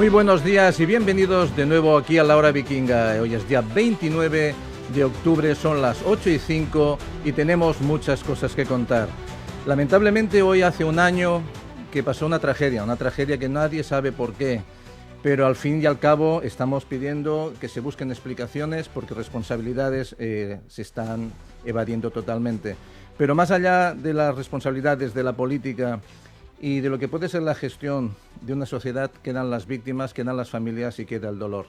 Muy buenos días y bienvenidos de nuevo aquí a La Hora Vikinga. Hoy es día 29 de octubre, son las 8:05 y tenemos muchas cosas que contar. Lamentablemente hoy hace un año que pasó una tragedia que nadie sabe por qué, pero al fin y al cabo estamos pidiendo que se busquen explicaciones porque responsabilidades se están evadiendo totalmente. Pero más allá de las responsabilidades de la política y de lo que puede ser la gestión de una sociedad, quedan las víctimas, quedan las familias y queda el dolor.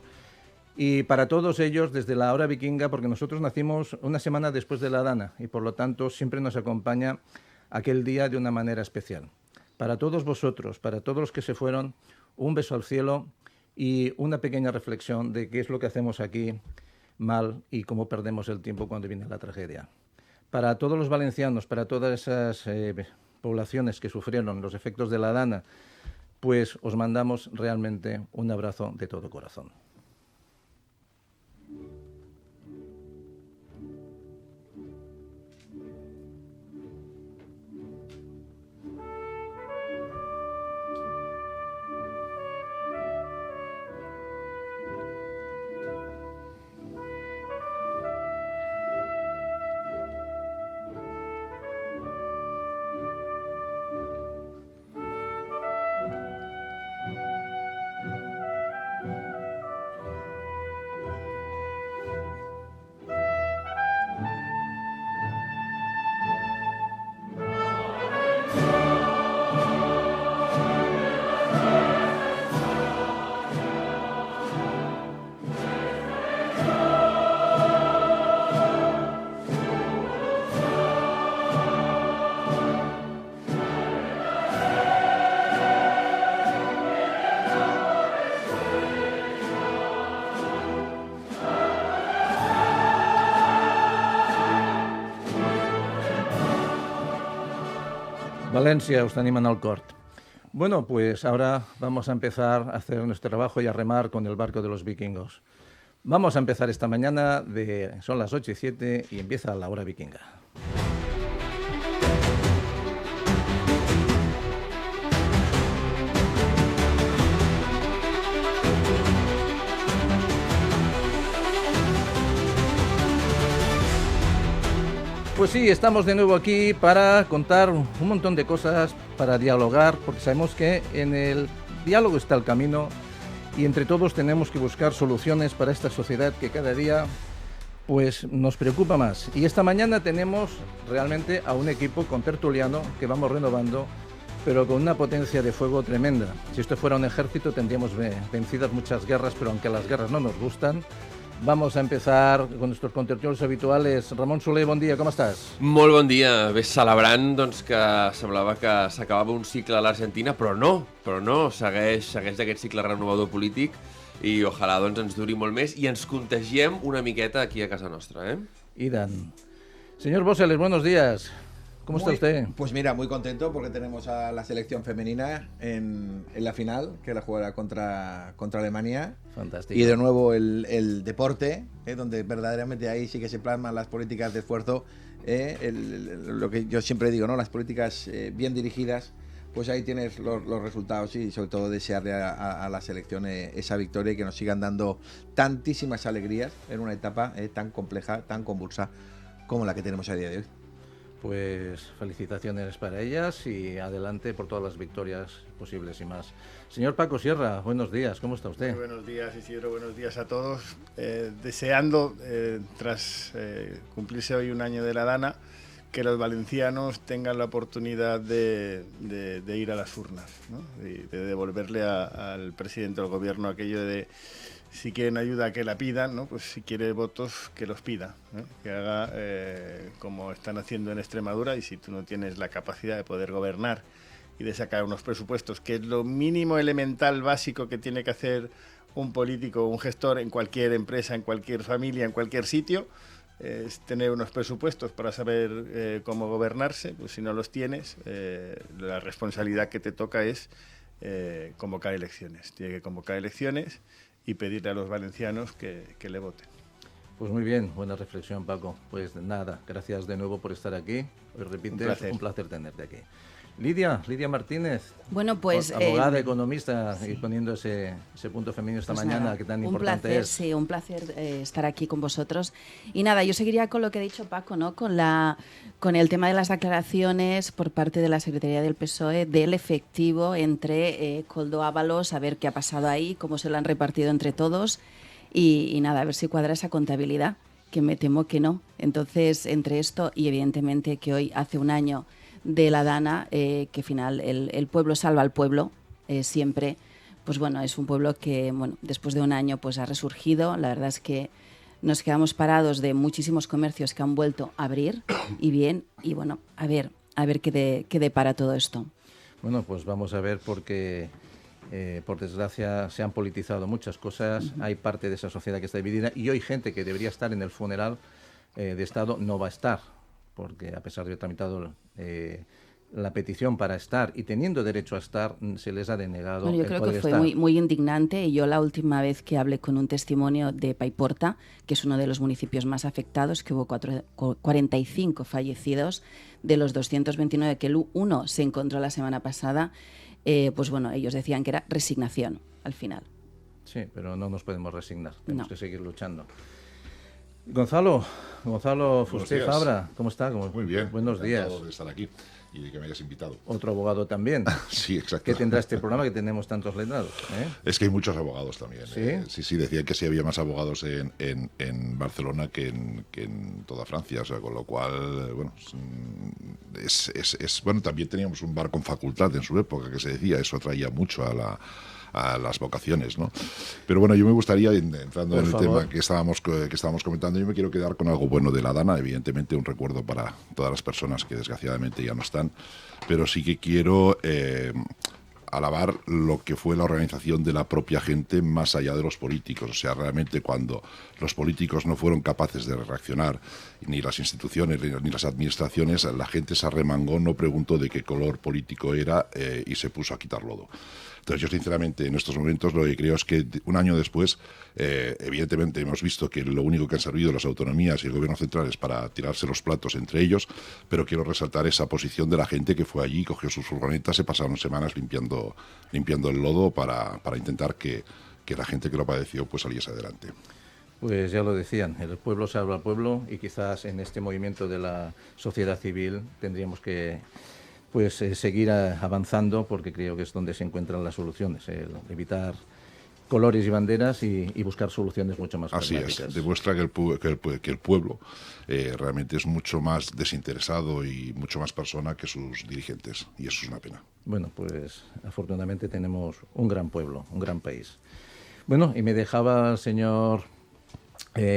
Y para todos ellos, desde La Hora Vikinga, porque nosotros nacimos una semana después de la Dana y por lo tanto siempre nos acompaña aquel día de una manera especial. Para todos vosotros, para todos los que se fueron, un beso al cielo y una pequeña reflexión de qué es lo que hacemos aquí mal y cómo perdemos el tiempo cuando viene la tragedia. Para todos los valencianos, para todas esas poblaciones que sufrieron los efectos de la Dana, pues os mandamos realmente un abrazo de todo corazón. Valencia, os animan al corte. Bueno, pues ahora vamos a empezar a hacer nuestro trabajo y a remar con el barco de los vikingos. Vamos a empezar esta mañana, son las 8:07 y empieza La Hora Vikinga. Pues sí, estamos de nuevo aquí para contar un montón de cosas, para dialogar, porque sabemos que en el diálogo está el camino y entre todos tenemos que buscar soluciones para esta sociedad que cada día pues nos preocupa más. Y esta mañana tenemos realmente a un equipo contertuliano que vamos renovando, pero con una potencia de fuego tremenda. Si esto fuera un ejército tendríamos vencidas muchas guerras, pero aunque las guerras no nos gustan, vamos a empezar con nuestros contertulios habituales. Ramon Soler, bon dia, com estàs? Molt bon dia. Bé, celebrant doncs, que semblava que s'acabava un cicle a l'Argentina, però no, segueix aquest cicle renovador polític i ojalà doncs, ens duri molt més i ens contagiem una miqueta aquí a casa nostra. I tant. Señor Boseles, buenos días. ¿Cómo está usted? Pues mira, muy contento porque tenemos a la selección femenina en la final, que la jugará contra Alemania. Fantástico. Y de nuevo el deporte, donde verdaderamente ahí sí que se plasman las políticas de esfuerzo, lo que yo siempre digo, ¿no? Las políticas bien dirigidas, pues ahí tienes los resultados y sobre todo desearle a la selección esa victoria y que nos sigan dando tantísimas alegrías en una etapa tan compleja, tan convulsa como la que tenemos a día de hoy. Pues felicitaciones para ellas y adelante por todas las victorias posibles y más. Señor Paco Sierra, buenos días, ¿cómo está usted? Muy buenos días, Isidro, buenos días a todos. Deseando, tras cumplirse hoy un año de la Dana, que los valencianos tengan la oportunidad de ir a las urnas, ¿no? Y de devolverle al presidente del gobierno aquello de si quieren ayuda que la pidan, ¿no? Pues si quiere votos que los pida, ¿no? Que haga como están haciendo en Extremadura, y si tú no tienes la capacidad de poder gobernar y de sacar unos presupuestos, que es lo mínimo elemental básico que tiene que hacer un político o un gestor en cualquier empresa, en cualquier familia, en cualquier sitio, es tener unos presupuestos para saber cómo gobernarse. Pues si no los tienes, la responsabilidad que te toca es convocar elecciones. Tiene que convocar elecciones y pedirle a los valencianos que le voten. Pues muy bien, buena reflexión, Paco. Pues nada, gracias de nuevo por estar aquí. Os repito, es un placer tenerte aquí. Lidia Martínez, Bueno, pues abogada, economista, y poniendo ese punto femenino esta pues mañana, nada, que tan un importante placer, es. Sí, un placer estar aquí con vosotros. Y nada, yo seguiría con lo que ha dicho Paco, ¿no? Con el tema de las declaraciones por parte de la Secretaría del PSOE del efectivo entre Koldo Ábalos, a ver qué ha pasado ahí, cómo se lo han repartido entre todos y nada, a ver si cuadra esa contabilidad, que me temo que no. Entonces, entre esto y evidentemente que hoy hace un año de la Dana, que al final el pueblo salva al pueblo, siempre, pues bueno, es un pueblo que, bueno, después de un año pues ha resurgido. La verdad es que nos quedamos parados de muchísimos comercios que han vuelto a abrir y bien, y bueno, a ver qué depara todo esto. Bueno, pues vamos a ver, porque por desgracia se han politizado muchas cosas, hay parte de esa sociedad que está dividida y hoy gente que debería estar en el funeral de Estado no va a estar, porque a pesar de haber tramitado la petición para estar y teniendo derecho a estar, se les ha denegado. Bueno, yo el creo poder que fue estar. muy indignante, y yo la última vez que hablé con un testimonio de Paiporta, que es uno de los municipios más afectados, que hubo 45 fallecidos de los 229, que uno se encontró la semana pasada, pues bueno, ellos decían que era resignación al final. Sí, pero no nos podemos resignar, tenemos No. que seguir luchando. Gonzalo Fuster Fabra, ¿cómo está? Muy bien. Buenos días. Encantado de estar aquí y de que me hayas invitado. Otro abogado también. Sí, exacto. ¿Qué tendrá este programa que tenemos tantos letrados? Es que hay muchos abogados también. ¿Sí? Sí, decían que sí había más abogados en Barcelona que en toda Francia, o sea, con lo cual, bueno, bueno, también teníamos un bar con facultad en su época, que se decía, eso atraía mucho a las vocaciones, ¿no? Pero bueno, yo me gustaría, entrando en el tema que estábamos comentando, yo me quiero quedar con algo bueno de la Dana, evidentemente un recuerdo para todas las personas que desgraciadamente ya no están, pero sí que quiero alabar lo que fue la organización de la propia gente más allá de los políticos. O sea, realmente cuando los políticos no fueron capaces de reaccionar, ni las instituciones ni las administraciones, la gente se arremangó, no preguntó de qué color político era y se puso a quitar lodo. Entonces yo sinceramente en estos momentos lo que creo es que un año después, evidentemente hemos visto que lo único que han servido las autonomías y el gobierno central es para tirarse los platos entre ellos, pero quiero resaltar esa posición de la gente que fue allí, cogió sus furgonetas, se pasaron semanas limpiando el lodo para intentar que la gente que lo padeció pues saliese adelante. Pues ya lo decían, el pueblo salva al pueblo, y quizás en este movimiento de la sociedad civil tendríamos que seguir avanzando, porque creo que es donde se encuentran las soluciones, evitar colores y banderas y buscar soluciones mucho más pragmáticas. Así es, demuestra que el pueblo realmente es mucho más desinteresado y mucho más persona que sus dirigentes, y eso es una pena. Bueno, pues afortunadamente tenemos un gran pueblo, un gran país. Bueno, y me dejaba el señor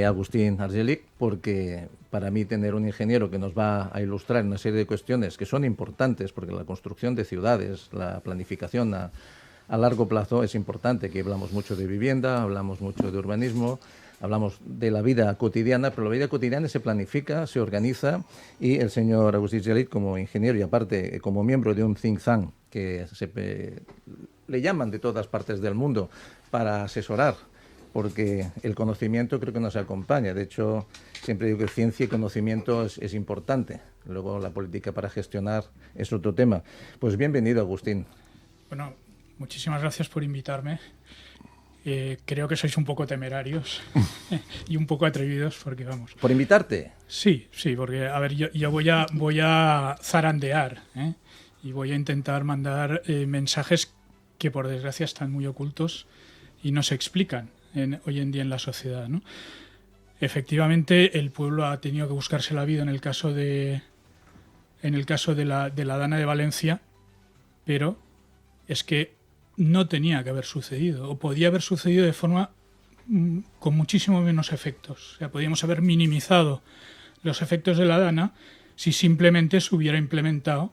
Agustín Argelich, porque para mí tener un ingeniero que nos va a ilustrar una serie de cuestiones que son importantes, porque la construcción de ciudades, la planificación a largo plazo es importante, que hablamos mucho de vivienda, hablamos mucho de urbanismo, hablamos de la vida cotidiana, pero la vida cotidiana se planifica, se organiza, y el señor Agustín Argelich, como ingeniero y aparte como miembro de un think tank que le llaman de todas partes del mundo para asesorar, porque el conocimiento creo que nos acompaña. De hecho, siempre digo que ciencia y conocimiento es importante. Luego la política para gestionar es otro tema. Pues bienvenido, Agustín. Bueno, muchísimas gracias por invitarme. Creo que sois un poco temerarios y un poco atrevidos, porque vamos... ¿Por invitarte? Sí, porque, a ver, yo voy a zarandear, y voy a intentar mandar mensajes que por desgracia están muy ocultos y no se explican hoy en día en la sociedad, ¿no? Efectivamente, el pueblo ha tenido que buscarse la vida en el caso de la Dana de Valencia, pero es que no tenía que haber sucedido, o podía haber sucedido de forma con muchísimo menos efectos. O sea, podíamos haber minimizado los efectos de la Dana si simplemente se hubiera implementado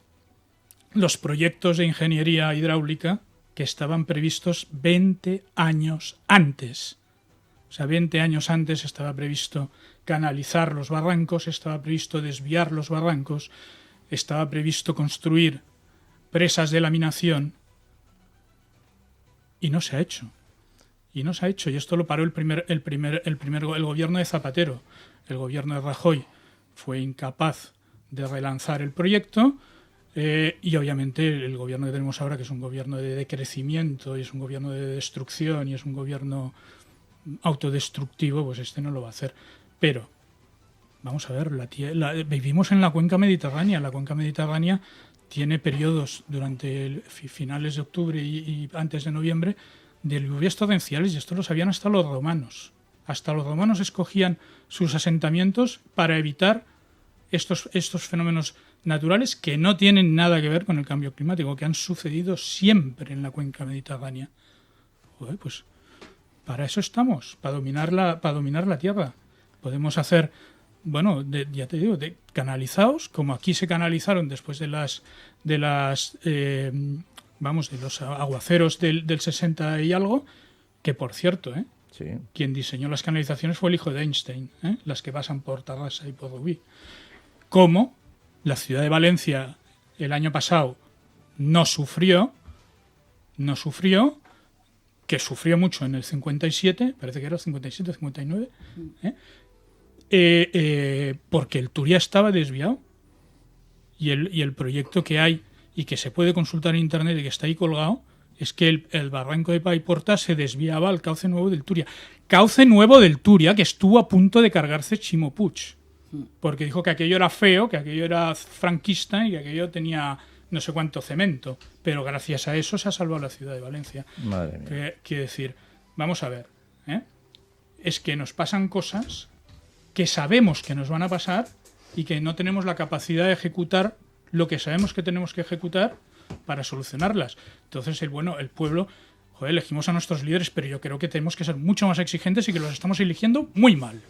los proyectos de ingeniería hidráulica que estaban previstos 20 años antes. O sea, 20 años antes estaba previsto canalizar los barrancos, estaba previsto desviar los barrancos, estaba previsto construir presas de laminación, y no se ha hecho. Y esto lo paró el gobierno de Zapatero. El gobierno de Rajoy fue incapaz de relanzar el proyecto. Y obviamente el gobierno que tenemos ahora, que es un gobierno de decrecimiento, y es un gobierno de destrucción, y es un gobierno autodestructivo, pues este no lo va a hacer. Pero, vamos a ver, vivimos en la cuenca mediterránea. La cuenca mediterránea tiene periodos durante finales de octubre y antes de noviembre de lluvias torrenciales, y esto lo sabían hasta los romanos. Hasta los romanos escogían sus asentamientos para evitar estos fenómenos naturales que no tienen nada que ver con el cambio climático, que han sucedido siempre en la cuenca mediterránea. Joder, pues para eso estamos, para dominar la tierra. Podemos hacer, bueno, ya te digo, canalizados, como aquí se canalizaron después de los aguaceros del 60 y algo, que por cierto, Sí. quien diseñó las canalizaciones fue el hijo de Einstein, las que pasan por Tarrasa y por Rubí. Como la ciudad de Valencia el año pasado no sufrió, que sufrió mucho en el 57, parece que era el 57, 59, porque el Turia estaba desviado. Y el proyecto que hay y que se puede consultar en internet y que está ahí colgado es que el barranco de Paiporta se desviaba al cauce nuevo del Turia. Cauce nuevo del Turia que estuvo a punto de cargarse Ximo Puig, porque dijo que aquello era feo, que aquello era franquista y que aquello tenía no sé cuánto cemento. Pero gracias a eso se ha salvado la ciudad de Valencia. Madre mía. Quiere decir, vamos a ver, es que nos pasan cosas que sabemos que nos van a pasar y que no tenemos la capacidad de ejecutar lo que sabemos que tenemos que ejecutar para solucionarlas. Entonces, el pueblo, elegimos a nuestros líderes, pero yo creo que tenemos que ser mucho más exigentes y que los estamos eligiendo muy mal.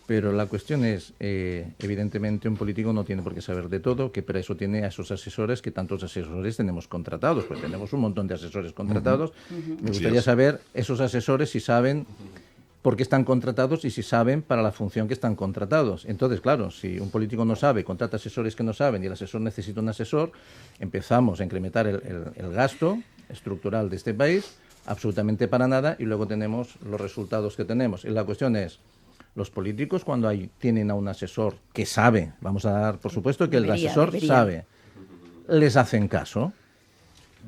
Pero la cuestión es, evidentemente, un político no tiene por qué saber de todo, que para eso tiene a esos asesores, que tantos asesores tenemos contratados, pues tenemos un montón de asesores contratados. Me gustaría saber esos asesores si saben por qué están contratados y si saben para la función que están contratados. Entonces, claro, si un político no sabe, contrata asesores que no saben y el asesor necesita un asesor, empezamos a incrementar el gasto estructural de este país absolutamente para nada y luego tenemos los resultados que tenemos. Y la cuestión es, los políticos cuando tienen a un asesor que sabe, vamos a dar por supuesto que el asesor sabe, ¿les hacen caso?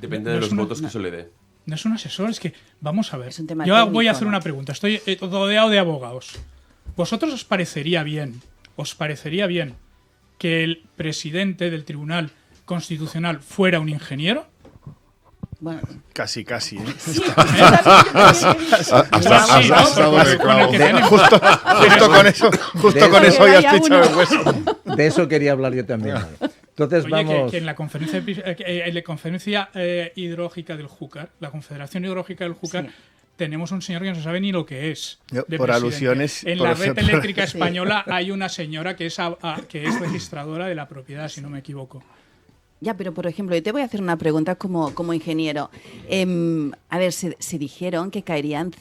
Depende de los votos que se le dé. No es un asesor, es que, vamos a ver, Es un tema yo técnico, voy a hacer ¿no? una pregunta, estoy rodeado de abogados. ¿Vosotros os parecería bien que el presidente del Tribunal Constitucional fuera un ingeniero? Bueno, Casi, ¿eh? Sí, ¿no? Justo con eso ya has pinchado el hueso. De eso quería hablar yo también. Entonces Oye, vamos... que en la conferencia hidrológica del Júcar, la Confederación Hidrológica del Júcar, Sí. tenemos un señor que no sabe ni lo que es. Yo, de por presidente. alusiones, En por la red ejemplo, eléctrica española hay una señora que es registradora de la propiedad, si no me equivoco. ya, pero por ejemplo, yo te voy a hacer una pregunta como ingeniero. A ver, se dijeron que caerían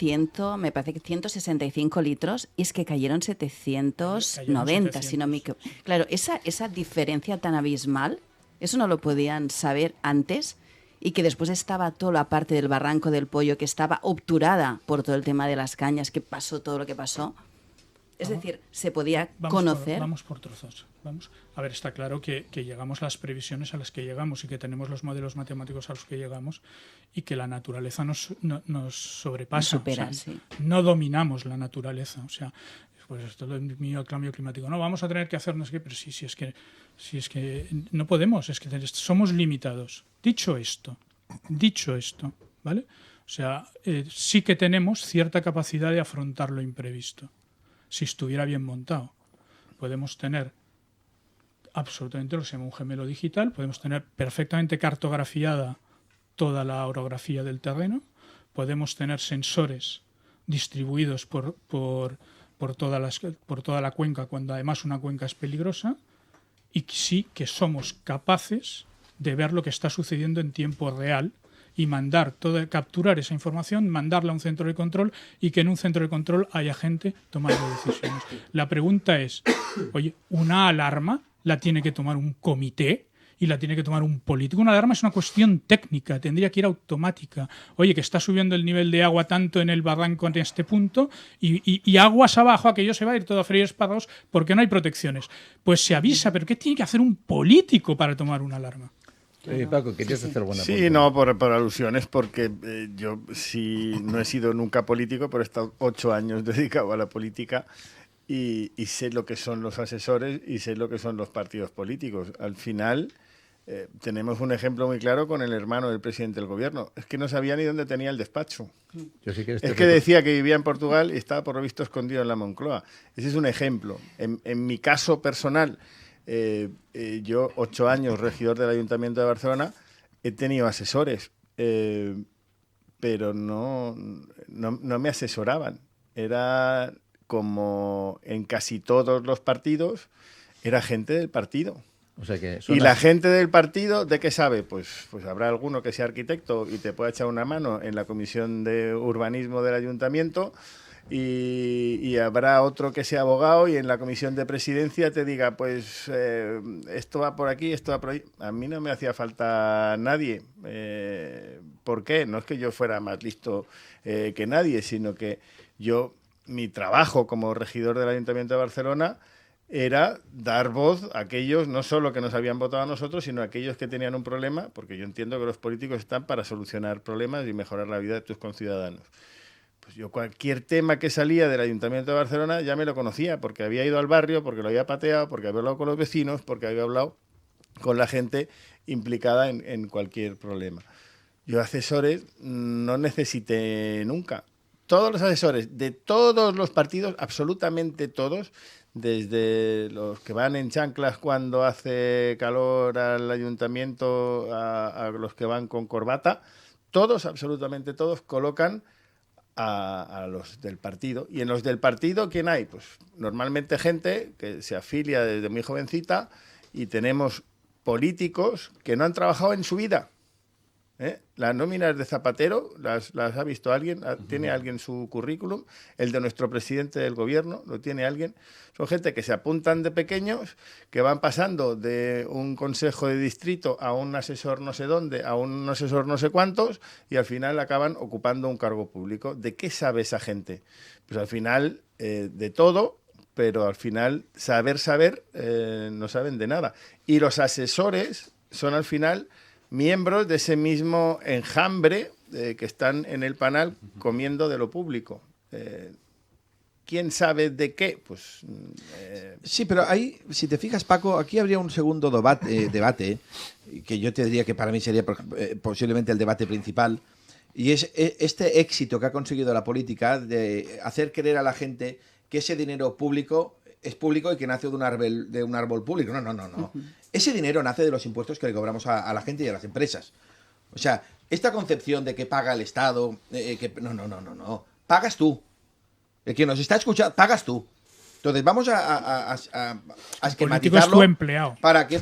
me parece que 165 litros y es que cayeron 790, si no me equivoco. Claro, esa diferencia tan abismal, eso no lo podían saber antes y que después estaba toda la parte del barranco del Pollo que estaba obturada por todo el tema de las cañas, que pasó todo lo que pasó. Es decir, se podía conocer. Vamos por trozos. A ver, está claro que llegamos a las previsiones a las que llegamos y que tenemos los modelos matemáticos a los que llegamos y que la naturaleza nos sobrepasa. Nos supera, o sea, sí. No dominamos la naturaleza. O sea, pues esto es el cambio climático. No, vamos a tener que hacernos que, pero si es que no podemos, es que somos limitados. Dicho esto, ¿vale? O sea, sí que tenemos cierta capacidad de afrontar lo imprevisto. Si estuviera bien montado, podemos tener absolutamente lo que se llama un gemelo digital, podemos tener perfectamente cartografiada toda la orografía del terreno, podemos tener sensores distribuidos por toda la cuenca, cuando además una cuenca es peligrosa, y sí que somos capaces de ver lo que está sucediendo en tiempo real y capturar esa información, mandarla a un centro de control y que en un centro de control haya gente tomando decisiones. La pregunta es, oye, ¿una alarma la tiene que tomar un comité y la tiene que tomar un político? Una alarma es una cuestión técnica, tendría que ir automática. Oye, que está subiendo el nivel de agua tanto en el barranco en este punto y aguas abajo, aquello se va a ir todo a freír espárragos porque no hay protecciones. Pues se avisa, pero ¿qué tiene que hacer un político para tomar una alarma? Paco, querías hacer buena Sí, no, por alusiones, porque yo sí no he sido nunca político, pero he estado 8 años dedicado a la política y sé lo que son los asesores y sé lo que son los partidos políticos. Al final tenemos un ejemplo muy claro con el hermano del presidente del gobierno. Es que no sabía ni dónde tenía el despacho. Yo sí que Es que decía que vivía en Portugal y estaba por lo visto escondido en la Moncloa. Ese es un ejemplo. En mi caso personal, yo 8 años regidor del Ayuntamiento de Barcelona, he tenido asesores, pero no me asesoraban. Era como en casi todos los partidos, era gente del partido. O sea que y la gente del partido, ¿de qué sabe? Pues habrá alguno que sea arquitecto y te pueda echar una mano en la comisión de urbanismo del ayuntamiento y habrá otro que sea abogado y en la comisión de presidencia te diga, pues esto va por aquí, esto va por ahí. A mí no me hacía falta nadie. ¿Por qué? No es que yo fuera más listo que nadie, sino que mi trabajo como regidor del Ayuntamiento de Barcelona era dar voz a aquellos, no solo que nos habían votado a nosotros, sino a aquellos que tenían un problema, porque yo entiendo que los políticos están para solucionar problemas y mejorar la vida de tus conciudadanos. Pues yo cualquier tema que salía del Ayuntamiento de Barcelona ya me lo conocía, porque había ido al barrio, porque lo había pateado, porque había hablado con los vecinos, porque había hablado con la gente implicada en cualquier problema. Yo asesores no necesité nunca. Todos los asesores de todos los partidos, absolutamente todos, desde los que van en chanclas cuando hace calor al ayuntamiento a los que van con corbata, todos, absolutamente todos, colocan a los del partido. Y en los del partido, ¿quién hay? Pues normalmente gente que se afilia desde muy jovencita y tenemos políticos que no han trabajado en su vida. Las nóminas de Zapatero, ¿las ha visto alguien? ¿Tiene alguien su currículum? El de nuestro presidente del gobierno, ¿lo tiene alguien? Son gente que se apuntan de pequeños, que van pasando de un consejo de distrito a un asesor no sé dónde, a un asesor no sé cuántos, y al final acaban ocupando un cargo público. ¿De qué sabe esa gente? Pues al final, de todo, pero al final saber, no saben de nada. Y los asesores son al final miembros de ese mismo enjambre que están en el panel comiendo de lo público. ¿Quién sabe de qué? Pues sí, pero ahí, si te fijas, Paco, aquí habría un segundo debate que yo te diría que para mí sería posiblemente el debate principal, y es este éxito que ha conseguido la política de hacer creer a la gente que ese dinero público es público y que nace de un árbol público. No. Ese dinero nace de los impuestos que le cobramos a la gente y a las empresas. O sea, esta concepción de que paga el Estado, no. Pagas tú. El que nos está escuchando, pagas tú. Entonces vamos a esquematizarlo es tu empleado. para que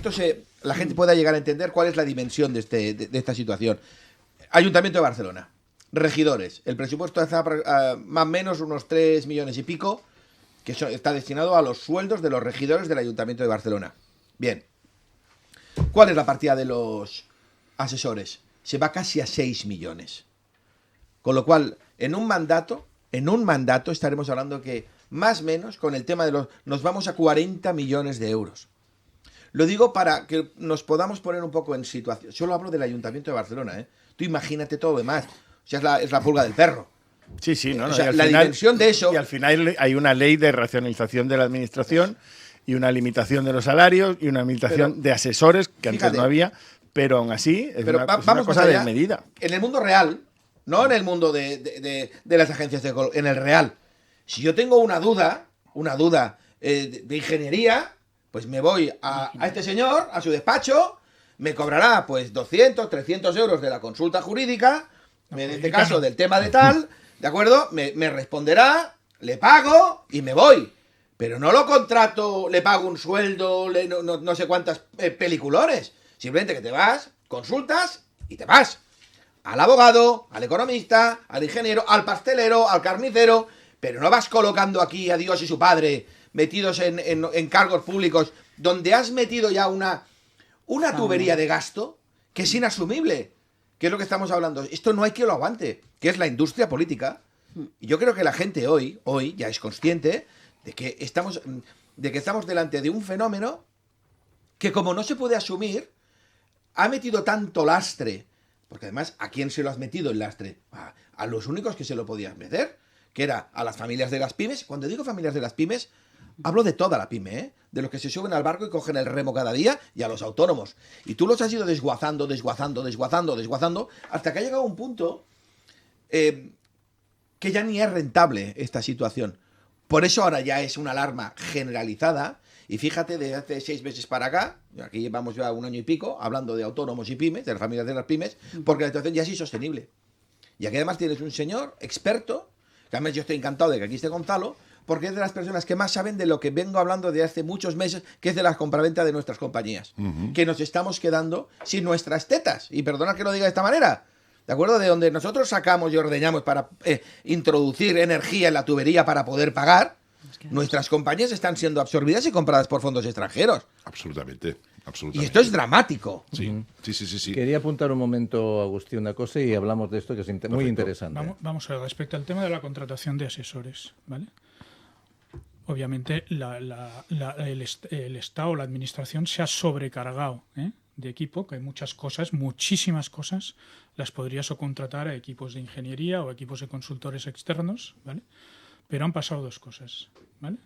la gente pueda llegar a entender cuál es la dimensión de esta situación. Ayuntamiento de Barcelona. Regidores. El presupuesto está más o menos unos 3 millones y pico, que está destinado a los sueldos de los regidores del Ayuntamiento de Barcelona. Bien. ¿Cuál es la partida de los asesores? Se va casi a 6 millones. Con lo cual, en un mandato estaremos hablando que más o menos con el tema de nos vamos a 40 millones de euros. Lo digo para que nos podamos poner un poco en situación. Solo hablo del Ayuntamiento de Barcelona, ¿eh? Tú imagínate todo lo demás. O sea, es la pulga del perro. Sí, no. O sea, la dimensión de eso. Y al final hay una ley de racionalización de la administración y una limitación de los salarios y una limitación de asesores que antes no había, pero aún así es una cosa de medida. En el mundo real, no en el mundo de las agencias en el real. Si yo tengo una duda de ingeniería, pues me voy a este señor, a su despacho, me cobrará pues 200, 300 euros de la consulta jurídica, en este caso del tema de tal, ¿de acuerdo? Me responderá, le pago y me voy. Pero no lo contrato, le pago un sueldo, no sé cuántas peliculones. Simplemente que te vas, consultas y te vas. Al abogado, al economista, al ingeniero, al pastelero, al carnicero, pero no vas colocando aquí a Dios y su padre metidos en cargos públicos donde has metido ya una tubería de gasto que es inasumible. ¿Qué es lo que estamos hablando? Esto no hay quien lo aguante, que es la industria política. Y yo creo que la gente hoy ya es consciente de que estamos delante de un fenómeno que, como no se puede asumir, ha metido tanto lastre, porque además, ¿a quién se lo has metido el lastre? A los únicos que se lo podías meter, que era a las familias de las pymes. Cuando digo familias de las pymes, hablo de toda la pyme, ¿eh? De los que se suben al barco y cogen el remo cada día, y a los autónomos. Y tú los has ido desguazando, hasta que ha llegado un punto que ya ni es rentable esta situación. Por eso ahora ya es una alarma generalizada. Y fíjate, desde hace 6 meses para acá, aquí llevamos ya 1 año y pico, hablando de autónomos y pymes, de las familias de las pymes, porque la situación ya es insostenible. Y aquí además tienes un señor experto, que además yo estoy encantado de que aquí esté Gonzalo, porque es de las personas que más saben de lo que vengo hablando de hace muchos meses, que es de la compraventa de nuestras compañías. Que nos estamos quedando sin nuestras tetas. Y perdona que lo diga de esta manera. ¿De acuerdo? De donde nosotros sacamos y ordeñamos para introducir energía en la tubería para poder pagar, nuestras compañías están siendo absorbidas y compradas por fondos extranjeros. Absolutamente. Y esto es dramático. Sí. Quería apuntar un momento, Agustín, una cosa y hablamos de esto que es muy interesante. Vamos a ver, respecto al tema de la contratación de asesores, ¿vale? Obviamente el Estado, la Administración, se ha sobrecargado de equipo, que hay muchas cosas, muchísimas cosas, las podrías o contratar a equipos de ingeniería o equipos de consultores externos, ¿vale? Pero han pasado 2 cosas, ¿vale?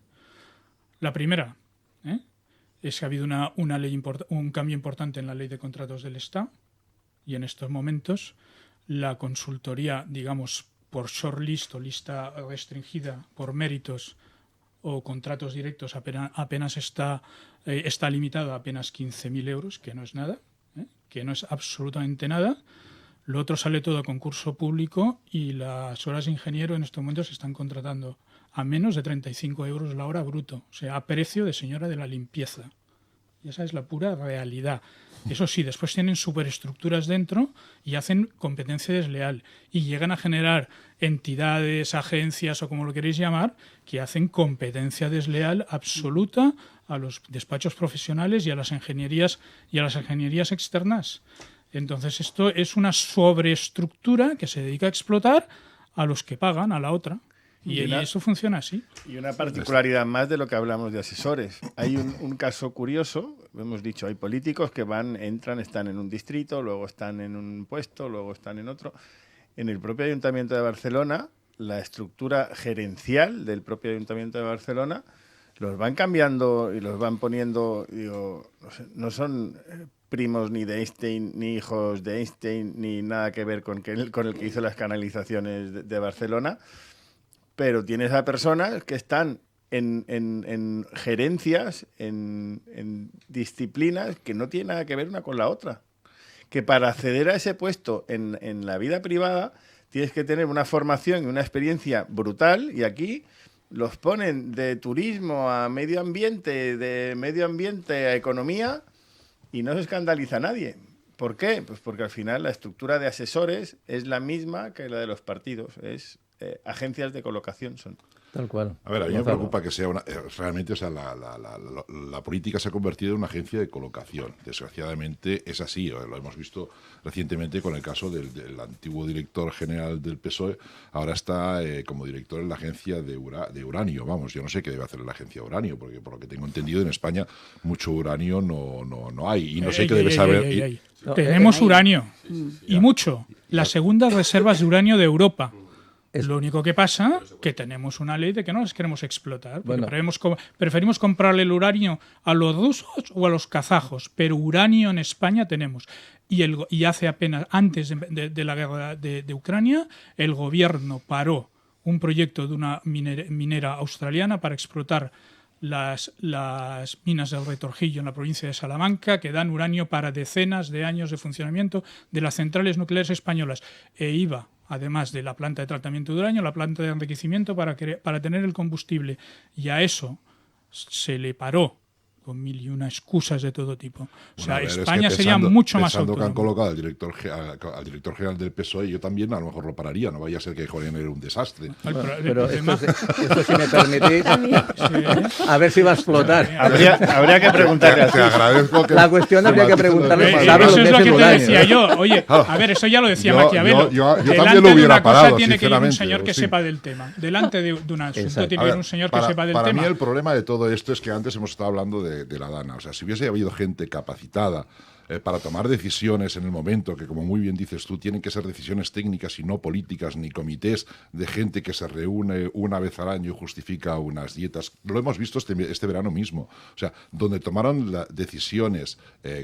La primera es que ha habido un cambio importante en la ley de contratos del Estado, y en estos momentos la consultoría, digamos, por shortlist o lista restringida por méritos o contratos directos apenas está limitado a apenas 15.000 euros, que no es nada, que no es absolutamente nada. Lo otro sale todo a concurso público y las horas de ingeniero en estos momentos se están contratando a menos de 35 euros la hora bruto, o sea, a precio de señora de la limpieza. Y esa es la pura realidad. Eso sí, después tienen superestructuras dentro y hacen competencia desleal y llegan a generar entidades, agencias o como lo queréis llamar, que hacen competencia desleal absoluta a los despachos profesionales y a las ingenierías externas. Entonces esto es una sobreestructura que se dedica a explotar a los que pagan, a la otra. Y eso funciona así. Y una particularidad más de lo que hablamos de asesores. Hay un caso curioso, hemos dicho, hay políticos que entran, están en un distrito, luego están en un puesto, luego están en otro. En el propio Ayuntamiento de Barcelona, la estructura gerencial del propio Ayuntamiento de Barcelona los van cambiando y los van poniendo, digo, no son primos ni de Einstein, ni hijos de Einstein, ni nada que ver con el que hizo las canalizaciones de Barcelona, pero tienes a personas que están en gerencias, en disciplinas que no tienen nada que ver una con la otra. Que para acceder a ese puesto en la vida privada tienes que tener una formación y una experiencia brutal, y aquí los ponen de turismo a medio ambiente, de medio ambiente a economía, y no se escandaliza a nadie. ¿Por qué? Pues porque al final la estructura de asesores es la misma que la de los partidos, es agencias de colocación son. Tal cual. A ver, a mí me preocupa que sea realmente, o sea, la política se ha convertido en una agencia de colocación. Desgraciadamente es así, lo hemos visto recientemente con el caso del antiguo director general del PSOE, ahora está como director en la agencia de uranio. Vamos, yo no sé qué debe hacer la agencia de uranio, porque por lo que tengo entendido en España mucho uranio no hay, y no sé qué debe saber. Tenemos uranio, y mucho. Las segundas reservas de uranio de Europa. Lo único que pasa es que tenemos una ley de que no las queremos explotar. Porque preferimos comprarle el uranio a los rusos o a los kazajos, pero uranio en España tenemos. Y hace apenas, antes de la guerra de Ucrania, el gobierno paró un proyecto de una minera australiana para explotar las minas del Retorjillo en la provincia de Salamanca, que dan uranio para decenas de años de funcionamiento de las centrales nucleares españolas. E iba, además de la planta de tratamiento de uranio, la planta de enriquecimiento para tener el combustible. Y a eso se le paró con mil y una excusas de todo tipo. O sea, España sería mucho más autónoma. Que han colocado al director general del PSOE, yo también a lo mejor lo pararía, no vaya a ser que Jorge era un desastre. Pero esto si me permitís, a ver si va a explotar. Habría que preguntarle. Te agradezco que la cuestión habría que preguntarle. Eso es lo que te decía yo. Oye, a ver, eso ya lo decía Maquiavelo. Yo también lo hubiera parado, tiene que ir un sinceramente. señor que sepa del tema. Delante de un asunto tiene que ir un señor que sepa del tema. Para mí el problema de todo esto es que antes hemos estado hablando de la Dana. O sea, si hubiese habido gente capacitada para tomar decisiones en el momento, que como muy bien dices tú, tienen que ser decisiones técnicas y no políticas, ni comités de gente que se reúne una vez al año y justifica unas dietas. Lo hemos visto este verano mismo. O sea, donde tomaron decisiones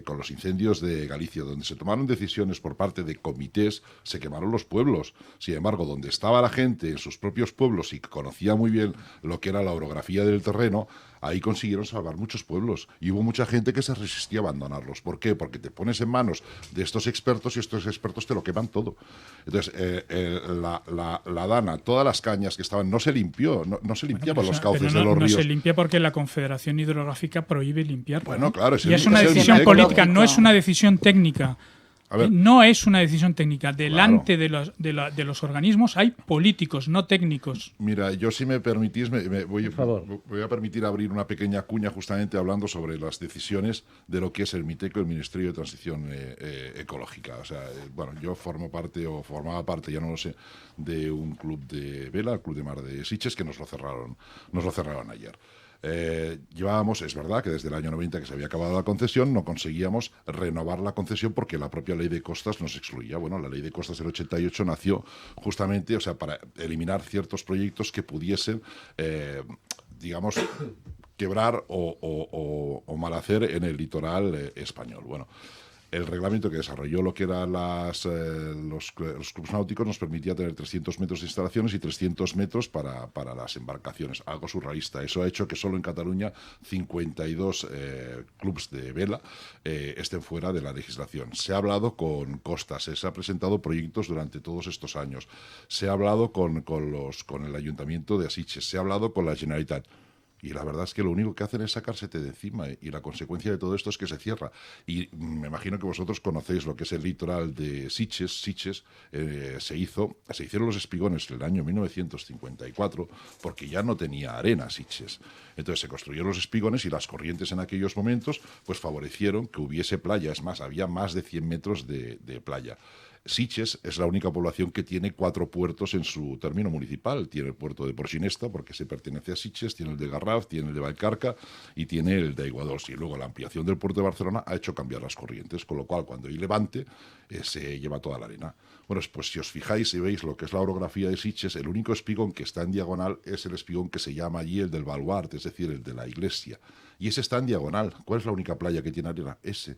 con los incendios de Galicia, donde se tomaron decisiones por parte de comités, se quemaron los pueblos. Sin embargo, donde estaba la gente en sus propios pueblos y conocía muy bien lo que era la orografía del terreno, ahí consiguieron salvar muchos pueblos y hubo mucha gente que se resistía a abandonarlos. ¿Por qué? Porque te pones en manos de estos expertos y estos expertos te lo queman todo. Entonces, la Dana, todas las cañas que estaban, no se limpió, no se limpiaban los cauces de los ríos. No se limpia porque la Confederación Hidrográfica prohíbe limpiar. Bueno, claro, y es una decisión política, no es una decisión técnica. No es una decisión técnica. Delante de los organismos hay políticos, no técnicos. Mira, yo si me permitís, voy a permitir abrir una pequeña cuña justamente hablando sobre las decisiones de lo que es el MITECO, el Ministerio de Transición Ecológica. O sea, bueno, yo formaba parte, ya no lo sé, de un club de vela, el Club de Mar de Sitges, que nos lo cerraron ayer. Llevábamos, es verdad que desde el año 90 que se había acabado la concesión, no conseguíamos renovar la concesión porque la propia ley de costas nos excluía. Bueno, la ley de costas del 88 nació justamente, o sea, para eliminar ciertos proyectos que pudiesen, digamos, quebrar o mal hacer en el litoral español. Bueno, el reglamento que desarrolló lo que eran los clubes náuticos nos permitía tener 300 metros de instalaciones y 300 metros para las embarcaciones, algo surrealista. Eso ha hecho que solo en Cataluña 52 clubes de vela estén fuera de la legislación. Se ha hablado con Costas, se han presentado proyectos durante todos estos años, se ha hablado con el Ayuntamiento de Sitges, se ha hablado con la Generalitat. Y la verdad es que lo único que hacen es sacársete de encima, y la consecuencia de todo esto es que se cierra. Y me imagino que vosotros conocéis lo que es el litoral de Sitges. Sitges se hicieron los espigones en el año 1954 porque ya no tenía arena Sitges. Entonces se construyeron los espigones y las corrientes en aquellos momentos pues favorecieron que hubiese playa. Es más, había más de 100 metros de playa. Sitges es la única población que tiene 4 puertos en su término municipal. Tiene el puerto de Porxinesta, porque se pertenece a Sitges, tiene el de Garraf, tiene el de Vallcarca y tiene el de Aiguadols. Y luego la ampliación del puerto de Barcelona ha hecho cambiar las corrientes, con lo cual cuando hay levante se lleva toda la arena. Bueno, pues si os fijáis y veis lo que es la orografía de Sitges, el único espigón que está en diagonal es el espigón que se llama allí el del Baluarte, es decir, el de la iglesia. Y ese está en diagonal. ¿Cuál es la única playa que tiene arena? Ese.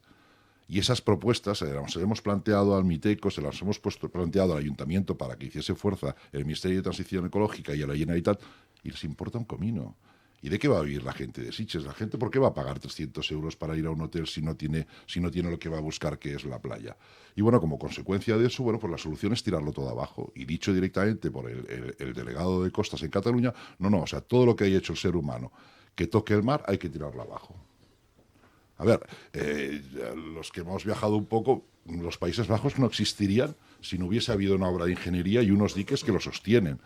Y esas propuestas se las hemos planteado al MITECO, se las hemos planteado al Ayuntamiento para que hiciese fuerza el Ministerio de Transición Ecológica y a la Generalitat, y les importa un comino. ¿Y de qué va a vivir la gente de Sitges? ¿La gente por qué va a pagar 300 euros para ir a un hotel si no tiene lo que va a buscar, que es la playa? Y bueno, como consecuencia de eso, bueno, pues la solución es tirarlo todo abajo. Y dicho directamente por el delegado de Costas en Cataluña, o sea, todo lo que haya hecho el ser humano que toque el mar hay que tirarlo abajo. A ver, los que hemos viajado un poco, los Países Bajos no existirían si no hubiese habido una obra de ingeniería y unos diques que lo sostienen.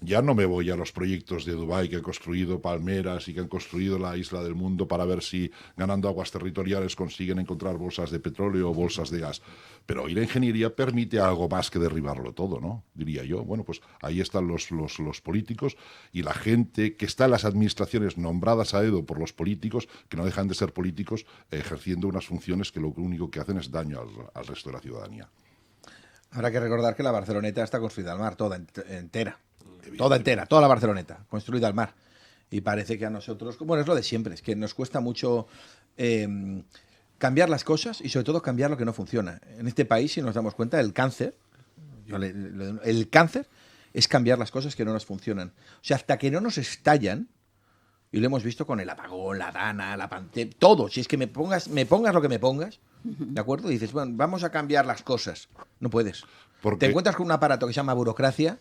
Ya no me voy a los proyectos de Dubái que han construido palmeras y que han construido la isla del mundo para ver si ganando aguas territoriales consiguen encontrar bolsas de petróleo o bolsas de gas. Pero hoy la ingeniería permite algo más que derribarlo todo, ¿no? Diría yo. Bueno, pues ahí están los políticos y la gente que está en las administraciones nombradas a dedo por los políticos, que no dejan de ser políticos, ejerciendo unas funciones que lo único que hacen es daño al resto de la ciudadanía. Habrá que recordar que la Barceloneta está construida al mar, toda entera. Toda la Barceloneta, construida al mar. Y parece que a nosotros, bueno, es lo de siempre, es que nos cuesta mucho cambiar las cosas y sobre todo cambiar lo que no funciona. En este país, si nos damos cuenta, el cáncer es cambiar las cosas que no nos funcionan. O sea, hasta que no nos estallan, y lo hemos visto con el apagón, la Dana, la pandemia, todo. Si es que me pongas lo que me pongas, ¿de acuerdo? Y dices, bueno, vamos a cambiar las cosas. No puedes. Te encuentras con un aparato que se llama burocracia,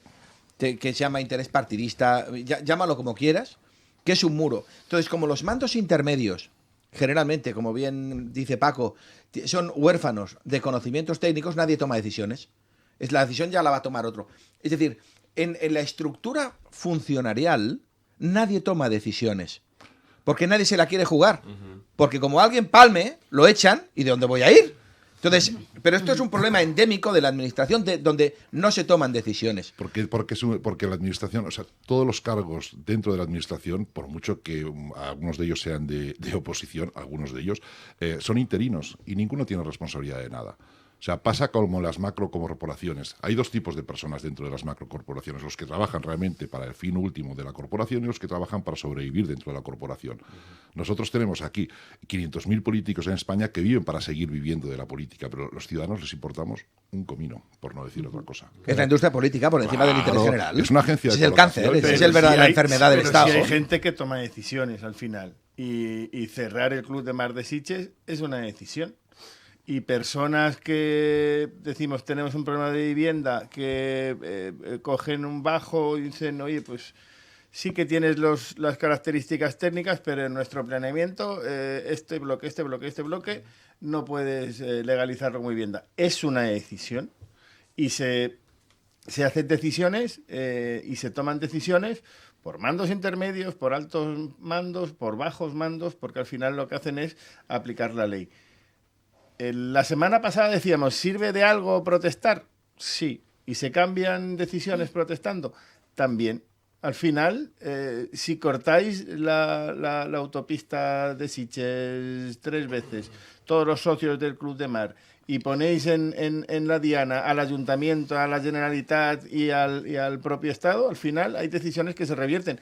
que se llama interés partidista, llámalo como quieras, que es un muro. Entonces, como los mandos intermedios, generalmente, como bien dice Paco, son huérfanos de conocimientos técnicos, nadie toma decisiones. La decisión ya la va a tomar otro. Es decir, en la estructura funcionarial, nadie toma decisiones. Porque nadie se la quiere jugar. Porque como alguien palme, lo echan, ¿y de dónde voy a ir? Entonces, pero esto es un problema endémico de la administración donde no se toman decisiones. Porque la administración, o sea, todos los cargos dentro de la administración, por mucho que algunos de ellos sean de oposición, algunos de ellos, son interinos y ninguno tiene responsabilidad de nada. O sea, pasa como las macrocorporaciones. Hay dos tipos de personas dentro de las macrocorporaciones, los que trabajan realmente para el fin último de la corporación y los que trabajan para sobrevivir dentro de la corporación. Nosotros tenemos aquí 500.000 políticos en España que viven para seguir viviendo de la política, pero los ciudadanos les importamos un comino, por no decir otra cosa. Es la industria política por encima del interés general. Es una agencia de es el cáncer, es el verdadera enfermedad del Estado. Si hay gente que toma decisiones al final y cerrar el Club de Mar de Sitges es una decisión. Y personas que decimos tenemos un problema de vivienda, que cogen un bajo y dicen, oye, pues sí que tienes las características técnicas, pero en nuestro planeamiento este bloque, no puedes legalizarlo como vivienda. Es una decisión y se hacen decisiones y se toman decisiones por mandos intermedios, por altos mandos, por bajos mandos, porque al final lo que hacen es aplicar la ley. La semana pasada decíamos, ¿sirve de algo protestar? Sí. ¿Y se cambian decisiones protestando? También. Al final, si cortáis la autopista de Sitges 3 veces, todos los socios del Club de Mar, y ponéis en la diana al Ayuntamiento, a la Generalitat y al propio Estado, al final hay decisiones que se revierten.